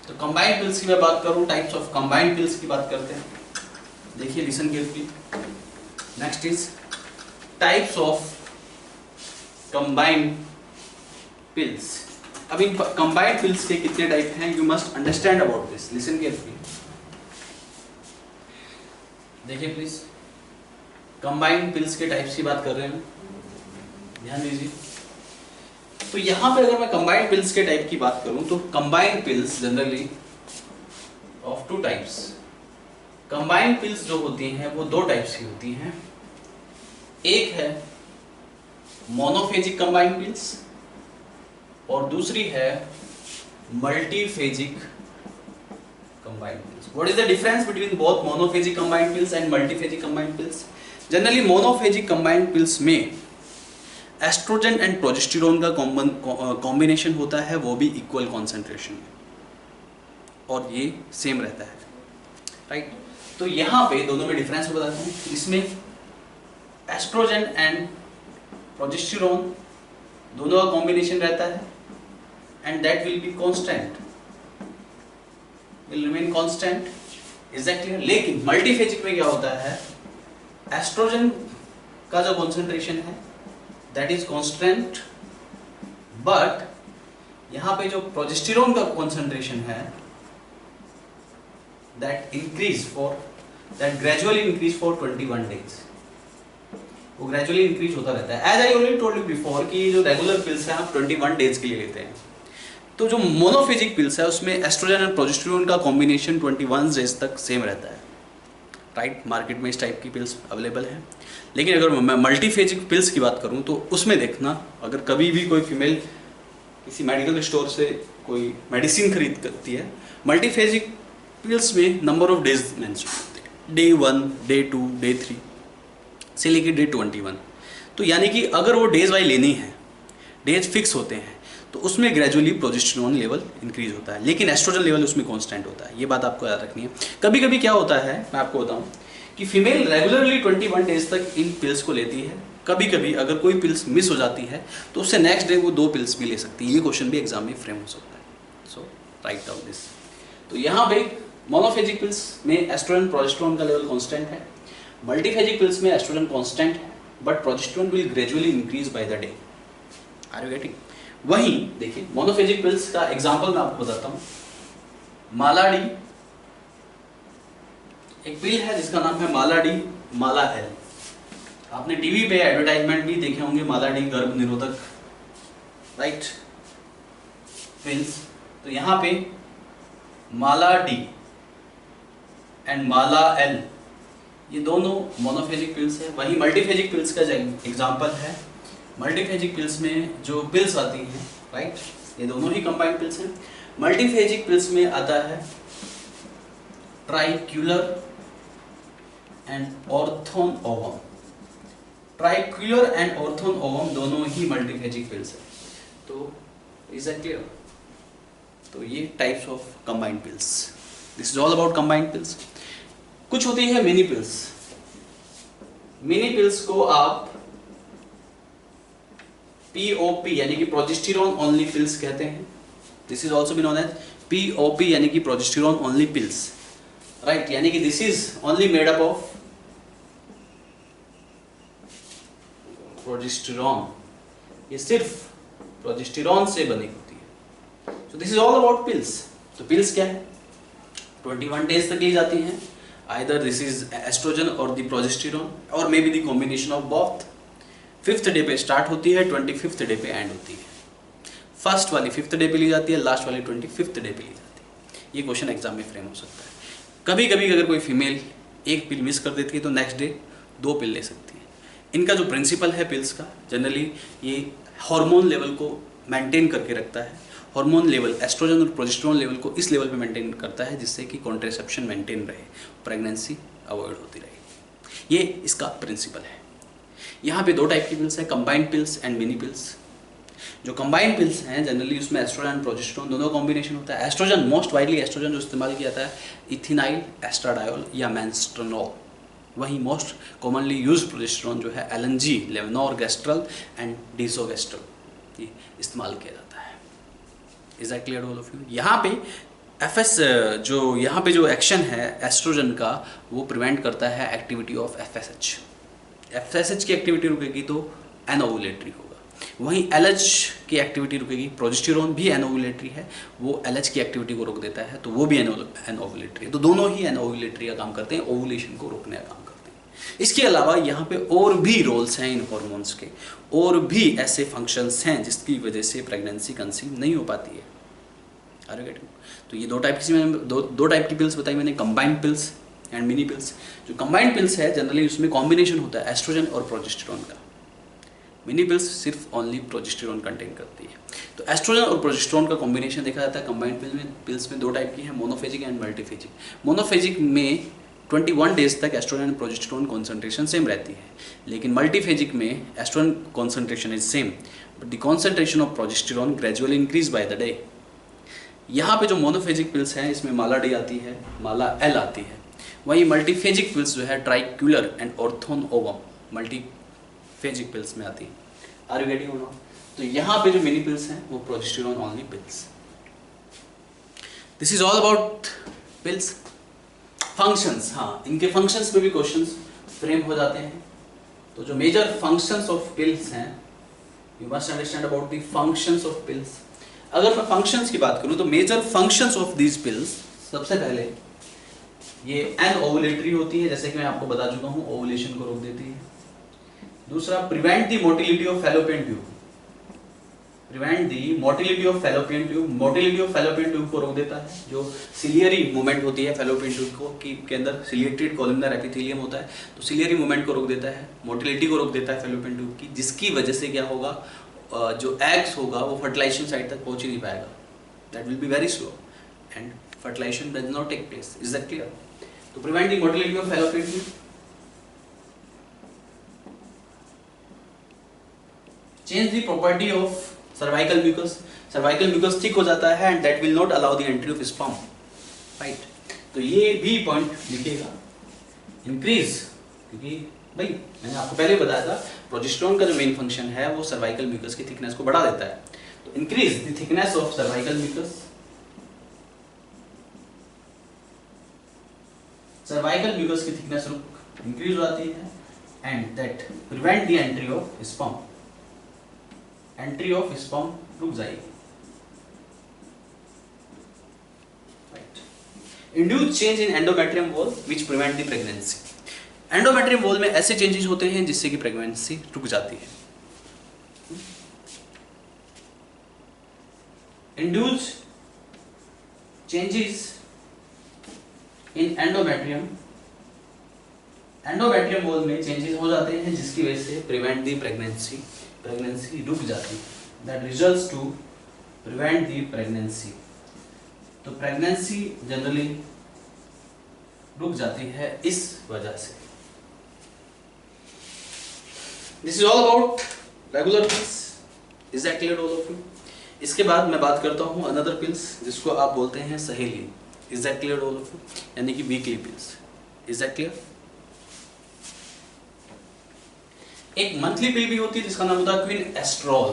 Speaker 1: तो कंबाइंड पिल्स की मैं बात करूं, टाइप्स ऑफ कंबाइंड पिल्स की बात करते हैं। देखिए, listen carefully. Next is types of combined pills. अब इन कंबाइंड पिल्स के कितने टाइप हैं? You must understand about this, listen carefully. देखिए प्लीज, कंबाइंड पिल्स के टाइप्स की बात कर रहे हैं, ध्यान दीजिए। तो यहां पे अगर मैं कंबाइंड पिल्स के टाइप की बात करूं तो combined pills generally of two types. Combined pills जो होती हैं वो दो टाइप्स की होती हैं। एक है मोनोफेजिक कंबाइंड पिल्स और दूसरी है multiphasic combined pills. What is the difference between both monophasic combined pills and multiphasic combined pills? Generally monophasic combined pills में एस्ट्रोजन एंड प्रोजेस्टेरॉन का कॉम्बिनेशन होता है, वो भी इक्वल कॉन्सेंट्रेशन में, और ये सेम रहता है, राइट। तो यहाँ पे दोनों में डिफरेंस बताते हैं। इसमें एस्ट्रोजन एंड प्रोजेस्टेरॉन दोनों का कॉम्बिनेशन रहता है and that will be constant, will remain constant, exactly. लेकिन मल्टीफेजिक में क्या होता है, एस्ट्रोजन का जो कॉन्सेंट्रेशन है दैट इज कांस्टेंट, बट यहाँ पे जो प्रोजेस्टेरॉन का कॉन्सेंट्रेशन है that gradually increase for 21 days, वो gradually increase होता रहता है। As I already told you before कि जो regular pills हैं आप 21 days के लिए लेते हैं। तो जो मोनोफेजिक पिल्स है उसमें एस्ट्रोजन और प्रोजेस्टेरॉन का कॉम्बिनेशन 21 डेज तक सेम रहता है, राइट। मार्केट में इस टाइप की पिल्स अवेलेबल हैं। लेकिन अगर मैं मल्टीफेजिक पिल्स की बात करूँ तो उसमें देखना, अगर कभी भी कोई फीमेल किसी मेडिकल स्टोर से कोई मेडिसिन खरीद करती है, मल्टीफेजिक पिल्स में नंबर ऑफ डेज मेंशन होते हैं, डे 1, डे 2, डे 3 से लेकर डे 21। तो यानी कि अगर वो डेज वाइज लेनी है, डेज फिक्स होते हैं, तो उसमें ग्रेजुअली प्रोजेस्टेरॉन लेवल इंक्रीज होता है, लेकिन एस्ट्रोजन लेवल उसमें कांस्टेंट होता है। ये बात आपको याद रखनी है। कभी कभी क्या होता है, मैं आपको बताऊं कि फीमेल रेगुलरली 21 डेज तक इन पिल्स को लेती है। कभी कभी अगर कोई पिल्स मिस हो जाती है तो उससे नेक्स्ट डे वो 2 पिल्स भी ले सकती है। ये क्वेश्चन भी एग्जाम में फ्रेम हो सकता है, सो राइट डाउन दिस। तो यहाँ पे मोनोफेजिक पिल्स में एस्ट्रोजन प्रोजेस्टेरॉन का लेवल कांस्टेंट है, मल्टीफेजिक पिल्स में एस्ट्रोजन कांस्टेंट है, but progesterone will gradually increase by the day. Are you getting? वहीं देखिए, मोनोफेजिक पिल्स का एग्जांपल मैं आपको बताता हूँ। मालाडी, एक पिल है जिसका नाम है मालाडी, माला एल। आपने टीवी पे एडवर्टाइजमेंट भी देखे होंगे, मालाडी गर्भ निरोधक, राइट, पिल्स। तो यहाँ पे माला डी एंड माला एल, ये दोनों मोनोफेजिक पिल्स है। वहीं मल्टीफेजिक पिल्स का एग्जांपल है, मल्टीफेजिक पिल्स में जो पिल्स आती हैं, राइट, ये दोनों ही कंबाइंड पिल्स हैं। मल्टीफेजिक पिल्स में आता है Triquilar and Ortho Novum. Triquilar and Ortho Novum दोनों ही मल्टीफेजिक पिल्स है। तो इज दैट क्लियर? तो ये types of combined pills, this is all about combined pills. कुछ होती है मिनी पिल्स। मिनी पिल्स को आप पीओपी यानी कि प्रोजेस्टेरॉन ओनली पिल्स कहते हैं। This is also be known as POP यानी कि प्रोजेस्टेरॉन ओनली पिल्स, राइट। यानी कि this is only made up of progesterone, ये सिर्फ प्रोजेस्टेरॉन से बनी होती है। So this is all about pills. तो पिल्स क्या है? 21 डेज तक ली जाती हैं। Either this is estrogen or the progesterone or may be the combination of both. 5th day पे स्टार्ट होती है, 25th डे पे एंड होती है। फर्स्ट वाली 5th डे पे ली जाती है, लास्ट वाली 25th डे पे ली जाती है। ये क्वेश्चन एग्जाम में फ्रेम हो सकता है। कभी कभी अगर कोई फीमेल एक पिल मिस कर देती है तो नेक्स्ट डे 2 पिल ले सकती है। इनका जो प्रिंसिपल है पिल्स का, जनरली ये हार्मोन लेवल को मेंटेन करके रखता है। हार्मोन लेवल, एस्ट्रोजन और प्रोजेस्टेरॉन लेवल को इस लेवल पे मेंटेन करता है जिससे कि कॉन्ट्रासेप्शन मेंटेन रहे, प्रेगनेंसी अवॉइड होती रहे। ये इसका प्रिंसिपल है। यहाँ पे 2 टाइप की पिल्स है, combined pills and mini pills. जो कंबाइंड पिल्स हैं जनरली उसमें एस्ट्रोजन एंड प्रोजेस्टेरॉन दोनों कॉम्बिनेशन होता है। एस्ट्रोजन, मोस्ट वाइडली एस्ट्रोजन जो इस्तेमाल किया जाता है इथिनाइल एस्ट्राडायोल या मेन्स्ट्रेनोल। वहीं मोस्ट कॉमनली यूज प्रोजेस्टेरॉन जो है एलएनजी, लेवनोरगेस्ट्रल एंड डिसोगेस्ट्रल, ये इस्तेमाल किया जाता है। Is that clear all of you? यहाँ पे एफएस जो यहाँ पे जो एक्शन है एस्ट्रोजन का, वो प्रिवेंट करता है एक्टिविटी ऑफ एफएसएच। एफएसएच की एक्टिविटी रुकेगी तो एनओवुलेटरी होगा। वहीं एलएच की एक्टिविटी रुकेगी। प्रोजेस्टेरॉन भी एनओवुलेटरी है, वो एलएच की एक्टिविटी को रोक देता है, तो वो भी एनओवुलेटरी है। तो दोनों ही एनओवुलेटरी का काम करते हैं, ओवुलेशन को रोकने का काम करते हैं। इसके अलावा यहाँ पे और भी रोल्स हैं इन हॉर्मोन्स के, और भी ऐसे फंक्शंस हैं जिसकी वजह से प्रेगनेंसी कंसीव नहीं हो पाती है। Are you getting? तो ये 2 टाइप की पिल्स बताई मैंने, combined pills and mini pills. जो कंबाइंड पिल्स है जनरली उसमें कॉम्बिनेशन होता है एस्ट्रोजन और प्रोजेस्टेरॉन का। मिनी पिल्स सिर्फ ओनली प्रोजेस्टेरॉन कंटेन करती है। तो एस्ट्रोजन और प्रोजेस्टेरॉन का कॉम्बिनेशन देखा जाता है कंबाइंड पिल्स में 2 टाइप की है, मोनोफेजिक एंड मल्टीफेजिक। मोनोफेजिक में 21 डेज तक estrogen and progesterone concentration same रहती है, लेकिन मल्टीफेजिक में estrogen concentration is same but the concentration of progesterone gradually increase by the day. यहाँ पे जो मोनोफेजिक पिल्स हैं इसमें माला डी आती है, माला एल आती है। वहीं मल्टीफेजिक पिल्स जो है Triquilar and Ortho ovum मल्टीफेजिक pills में आती है। आर यू गेटिंग और नॉट? तो यहाँ पे जो मिनी पिल्स हैं वो progesterone only pills. This is all about pills. Functions, हाँ, इनके फंक्शंस में भी क्वेश्चंस फ्रेम हो जाते हैं। तो जो मेजर फंक्शंस ऑफ पिल्स हैं, you must understand about the functions of pills. अगर मैं फंक्शंस की बात करूं तो major functions of these pills, सबसे पहले ये एनओवुलेटरी होती है, जैसे कि मैं आपको बता चुका हूं, ओवुलेशन को रोक देती है। दूसरा, prevent the motility of fallopian tube, prevent the motility of fallopian tube, motility of fallopian tube को रोक देता है। जो सिलियरी मूवमेंट होती है फैलोपियन ट्यूब को के अंदर सिलिएटेड कॉलमनर एपिथेलियम होता है, तो सिलियरी मूवमेंट को रोक देता है, मोटिलिटी को रोक देता है फैलोपियन ट्यूब की, जिसकी वजह से क्या होगा, जो एग्स होगा वो फर्टिलाइजेशन साइट तक पहुंच ही नहीं पाएगा। That will be very slow and fertilization does not take place. Is that clear? तो prevent the motility of fallopian tube, change the property of cervical mucus, cervical mucus thick हो जाता है and that will not allow the entry of sperm, right. तो ये भी point लिखिएगा। Increase, क्योंकि भाई मैंने आपको पहले बताया था प्रोजेस्टेरॉन का जो मेन फंक्शन है वो सर्वाइकल म्यूकस की थिकनेस को बढ़ा देता है। तो increase the thickness of cervical mucus, cervical mucus की थिकनेस इंक्रीज हो जाती है and that prevent the entry of sperm, entry of sperm रुक जाएगी, right. Induce change in endometrium wall which prevent the pregnancy. Endometrium wall में ऐसे changes होते हैं जिससे कि प्रेगनेंसी रुक जाती है। Induce changes in endometrium, endometrium wall में चेंजेस हो जाते हैं जिसकी वजह से प्रिवेंट द प्रेगनेंसी, प्रेगनेंसी रुक जाती है। That results to prevent the pregnancy. तो प्रेगनेंसी जनरली रुक जाती है इस वजह से। This is all about regular pills. Is that clear all of you? इसके बाद मैं बात करता हूँ अनदर पिल्स जिसको आप बोलते हैं Saheli. Is that clear all of you? यानी कि weekly pills. Is that clear? एक मंथली पिल भी होती है जिसका नाम होता है quinestrol.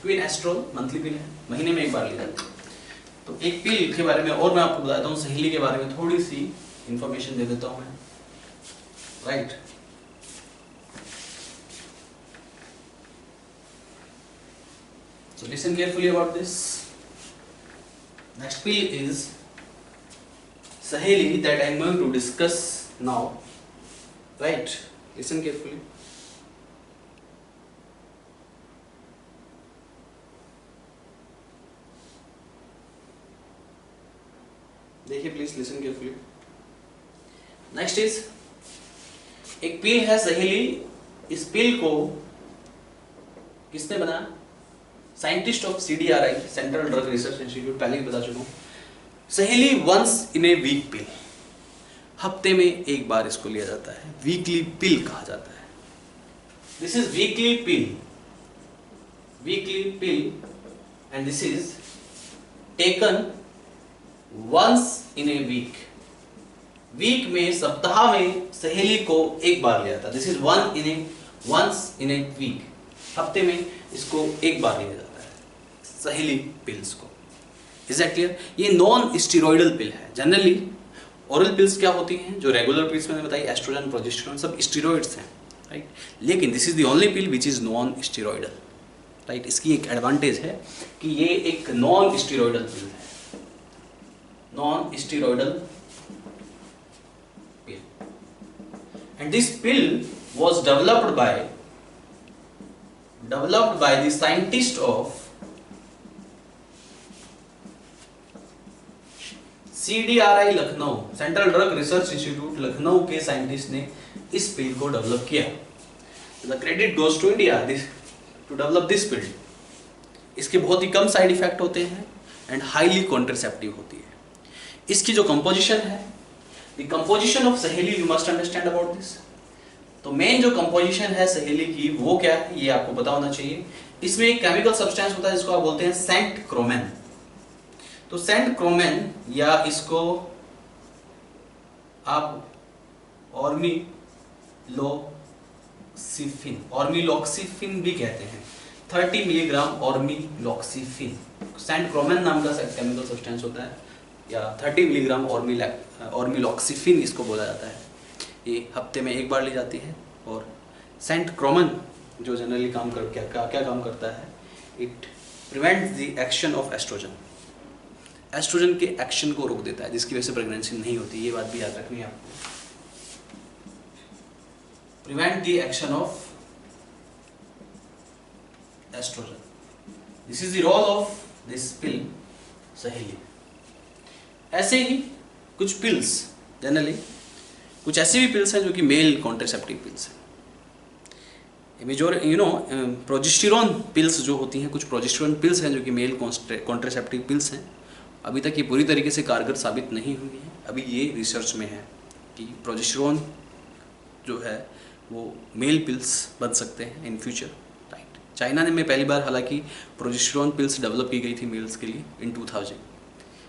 Speaker 1: Quinestrol monthly pill है, महीने में एक बार ली जाती है। तो एक पिल के बारे में और मैं आपको बताता हूँ, सहेली के बारे में थोड़ी सी इंफॉर्मेशन दे देता हूँ मैं, right. So listen carefully about this. Next pill is Saheli that I am going to discuss now. Right? Listen carefully. देखिए please listen carefully. Next is एक पिल है सहेली। इस पिल को किसने बनाया? Scientist of CDRI, central Drug Research institute, पहले ही बता चुका हूं। सहेली वंस इन ए वीक पिल, हफ्ते में एक बार इसको लिया जाता है, वीकली पिल कहा जाता है। This is weekly pill and this is taken once in a week में, सप्ताह में सहेली को एक बार लिया जाता है। This is once in a week, हफ्ते में इसको एक बार लिया जाता है सहेली पिल्स को। Is that clear? ये नॉन स्टीरॉयडल पिल है। जनरली ओरल पिल्स क्या होती हैं, जो रेगुलर पिल्स मैंने बताई, एस्ट्रोजन, प्रोजेस्टेरोन, सब स्टीरॉइड्स हैं, राइट। लेकिन this is the only pill which is non steroidal, right. इसकी एक एडवांटेज है कि ये एक नॉन स्टीरॉयडल पिल है, non steroidal pill. And this pill was developed by the scientist of CDRI Lucknow, Central Drug Research Institute Lucknow के scientist ने इस पिल को डेवलप किया। The credit goes to India to develop this pill. इसके बहुत ही कम side effect होते हैं and highly contraceptive होती है। इसकी जो कंपोजिशन है, द कंपोजिशन ऑफ सहेली, you must understand about this. तो मेन जो कंपोजिशन है सहेली की वो क्या है, ये आपको पता होना चाहिए। इसमें एक केमिकल सब्सटेंस होता है जिसको आप बोलते हैं सेंट क्रोमेन। तो सेंट क्रोमेन या इसको आप ऑर्मिलॉक्सिफिन भी कहते हैं। 30 मिलीग्राम ऑर्मिलॉक्सिफिन, सेंट क्रोमेन नाम का केमिकल सब्सटेंस होता है, या 30 मिलीग्राम ऑर्मिलॉक्सिफिन इसको बोला जाता है। ये हफ्ते में एक बार ली जाती है। और सेंट क्रोमेन जो जनरली क्या काम करता है, it prevents the action of estrogen, estrogen के एक्शन को रोक देता है, जिसकी वजह से प्रेगनेंसी नहीं होती। ये बात भी याद रखनी है आपको। Prevent the action of oestrogen, this is the role of this pill Saheli. ऐसे ही कुछ पिल्स, जनरली कुछ ऐसी भी पिल्स हैं जो कि मेल कॉन्ट्रासेप्टिव पिल्स हैं। मेजोर प्रोजेस्टेरोन पिल्स जो होती हैं, कुछ प्रोजेस्टेरोन पिल्स हैं जो कि मेल कॉन्ट्रासेप्टिव पिल्स हैं। अभी तक ये पूरी तरीके से कारगर साबित नहीं हुई है। अभी ये रिसर्च में है कि प्रोजेस्टेरोन जो है वो मेल पिल्स बन सकते हैं इन फ्यूचर, राइट। चाइना में पहली बार हालांकि प्रोजेस्टेरोन पिल्स डेवलप की गई थी मेल्स के लिए इन 2000,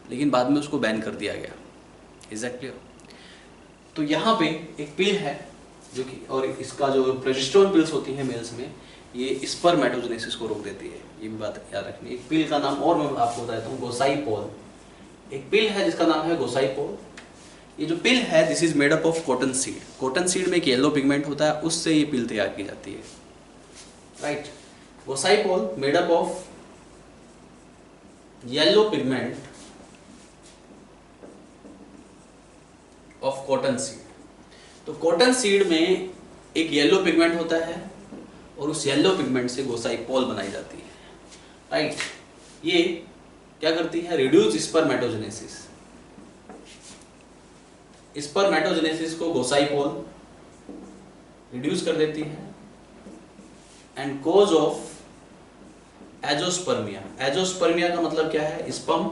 Speaker 1: लेकिन बाद में उसको बैन कर दिया गया। Is that clear? तो यहाँ पे एक पिल है जो कि, और इसका जो प्रोजेस्टेरोन पिल्स होती हैं मेल्स में, ये स्पर्मेटोजेनेसिस को रोक देती है। ये भी बात याद रखनी है। एक पिल का नाम और मैं आपको बताता हूँ, गोसाइपोल। एक पिल है जिसका नाम है गोसाइपोल। ये जो पिल है, this is made up of cotton seed. Cotton seed में एक येलो पिगमेंट होता है, उससे ये पिल तैयार की जाती है, right. Gossypol made up of yellow pigment of cotton seed. तो कॉटन सीड में एक येलो पिगमेंट होता है और उस येलो पिगमेंट से गोसाइपोल बनाई जाती है, राइट। ये क्या करती है? Reduce spermatogenesis. स्पर्मेटोजेनेसिस को गोसाइपोल रिड्यूस कर देती है and cause of azoospermia. Azoospermia का मतलब क्या है? स्पर्म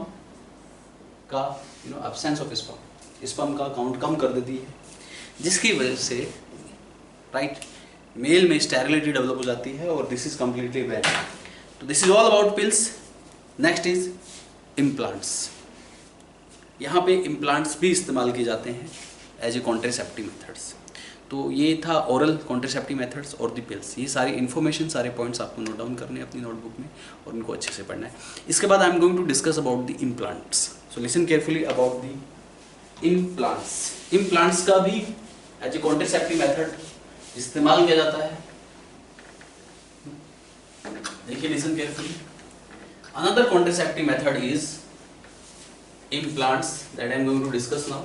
Speaker 1: का एब्सेंस ऑफ स्पर्म, स्पर्म का काउंट कम कर देती है, जिसकी वजह से, राइट, मेल में स्टेरिलिटी डेवलप हो जाती है और दिस इज कम्प्लीटली बैड। तो this is all about pills. Next is implants. यहाँ पे इम्प्लांट्स भी इस्तेमाल किए जाते हैं एज ए कॉन्ट्रासेप्टिव मेथड्स। तो ये था ओरल कॉन्ट्रासेप्टिव मेथड्स और द पिल्स। ये सारी इन्फॉर्मेशन, सारे पॉइंट्स आपको नोट डाउन करने हैं अपनी नोटबुक में और इनको अच्छे से पढ़ना है। इसके बाद I am going to discuss about the implants. So listen carefully about the implants. Implants का भी एज ए कॉन्ट्रासेप्टिव मेथड इस्तेमाल किया जाता है। देखिए, listen carefully. Another contraceptive method is implants that I am going to discuss now.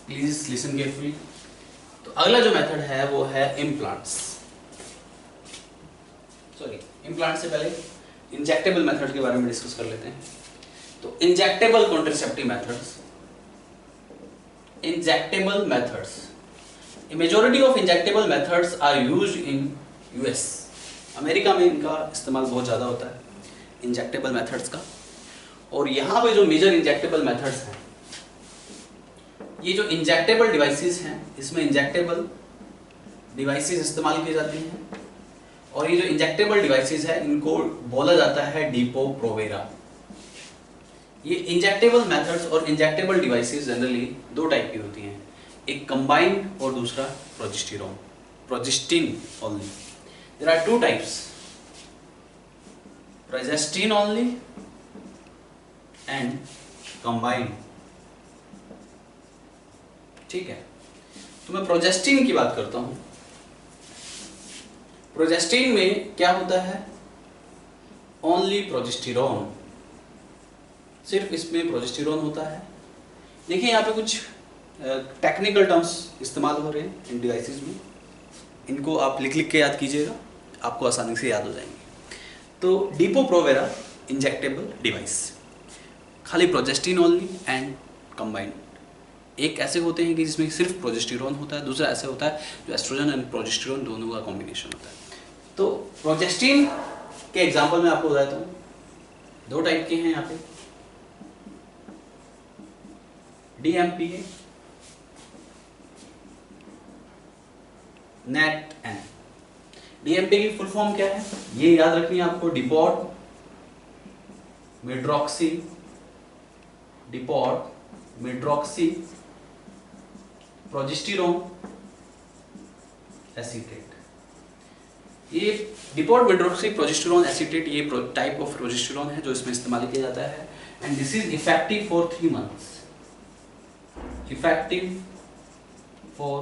Speaker 1: Please listen carefully. तो अगला जो मेथड है वो है implants. सॉरी, implants से पहले इंजेक्टेबल मेथड के बारे में डिस्कस कर लेते हैं। तो injectable contraceptive methods, injectable methods, a majority of injectable methods are used in US. America में इनका इस्तेमाल बहुत ज़्यादा होता है इंजेक्टेबल मेथड्स का। और यहाँ पे जो मेजर इंजेक्टेबल मेथड्स हैं, ये जो इंजेक्टेबल डिवाइसेस हैं, इसमें इंजेक्टेबल डिवाइसेस इस्तेमाल किए जाते हैं। और ये जो इंजेक्टेबल डिवाइसेस है इनको बोला जाता है डिपो प्रोवेरा। ये इंजेक्टेबल मेथड्स और इंजेक्टेबल डिवाइसेस जनरली दो टाइप की होती हैं, एक कंबाइंड और दूसरा progestin only. There are two types, progestin only and combined. ठीक है, तो मैं प्रोजेस्टिन की बात करता हूं। प्रोजेस्टिन में क्या होता है? ओनली प्रोजेस्टेरोन, सिर्फ इसमें प्रोजेस्टेरोन होता है। देखिए, यहाँ पे कुछ टेक्निकल टर्म्स इस्तेमाल हो रहे हैं इन डिवाइसेस में, इनको आप लिख लिख के याद कीजिएगा, आपको आसानी से याद हो जाएंगे। तो डिपो प्रोवेरा इंजेक्टेबल डिवाइस, खाली प्रोजेस्टिन ओनली एंड कंबाइंड। एक ऐसे होते हैं कि जिसमें सिर्फ प्रोजेस्टेरोन होता है, दूसरा ऐसे होता है जो एस्ट्रोजन एंड प्रोजेस्टेरोन दोनों का कॉम्बिनेशन होता है। तो प्रोजेस्टिन के एग्जांपल में आपको बताता हूँ, दो टाइप के हैं यहाँ पे, DMPA, NAT-N। DMPA की फुल फॉर्म क्या है ये याद रखनी है आपको, डिपॉट मेड्रॉक्सी, डिपॉट मेड्रॉक्सी प्रोजेस्टेरोन एसीटेट। ये डिपॉट मेड्रॉक्सी प्रोजेस्टेरोन एसीटेट ये टाइप ऑफ प्रोजेस्टेरोन है जो इसमें इस्तेमाल किया जाता है। And this is effective for 3 months, effective for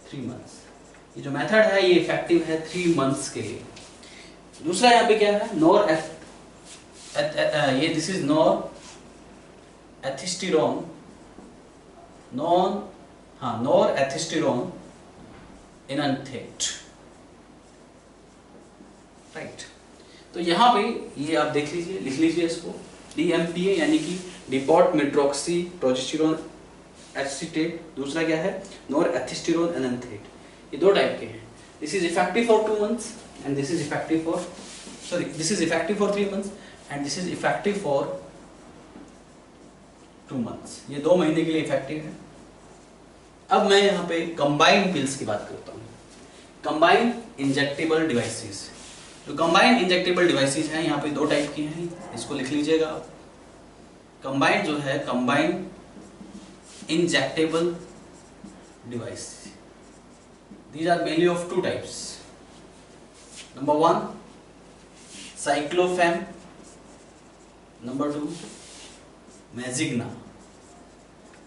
Speaker 1: 3 months. ये जो मेथड है ये इफेक्टिव है 3 मंथ्स के लिए। दूसरा यहाँ पे क्या है, ये this is norethisterone, norethisterone enanthate, right. तो यहाँ पे ये आप देख लीजिए, लिख लीजिए इसको, DMPA यानी कि डिपॉट मेड्रॉक्सी प्रोजेस्टेरोन एसीटेट, दूसरा क्या है, नॉर एथिस्टेरोन इनथेट। ये दो टाइप के हैं। This is effective for 2 months and this is effective for, sorry, this is effective for 3 months and this is effective for 2 months। ये 2 महीने के लिए इफेक्टिव है। अब मैं यहाँ पे कंबाइंड पिल्स की बात करता हूँ, कंबाइंड इंजेक्टेबल डिवाइसेस। जो कंबाइंड इंजेक्टेबल डिवाइसेस हैं यहाँ पे दो टाइप की हैं, इसको लिख लीजिएगा आप। कंबाइंड जो है, combined injectable device, these are mainly of 2 types. Number 1 cyclophem, number 2 मैजिग्ना।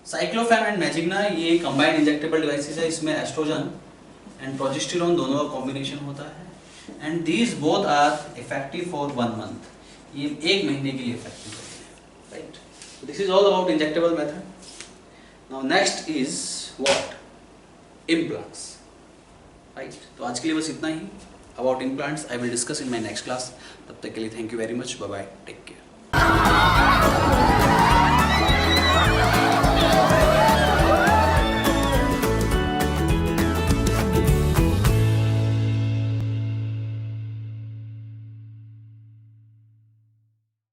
Speaker 1: साइक्लोफेम and मैजिग्ना ये कंबाइंड इंजेक्टेबल डिवाइसेस है, इसमें एस्ट्रोजन एंड प्रोजेस्टेरोन दोनों का कॉम्बिनेशन होता है। And these both are effective for 1 month, ये 1 महीने के लिए इफेक्टिव है, right. This is all about injectable method. Now next is what, implants, right. तो आज के लिए बस इतना ही about implants. I will discuss in my next class. तब तक के लिए thank you very much, bye bye, take care.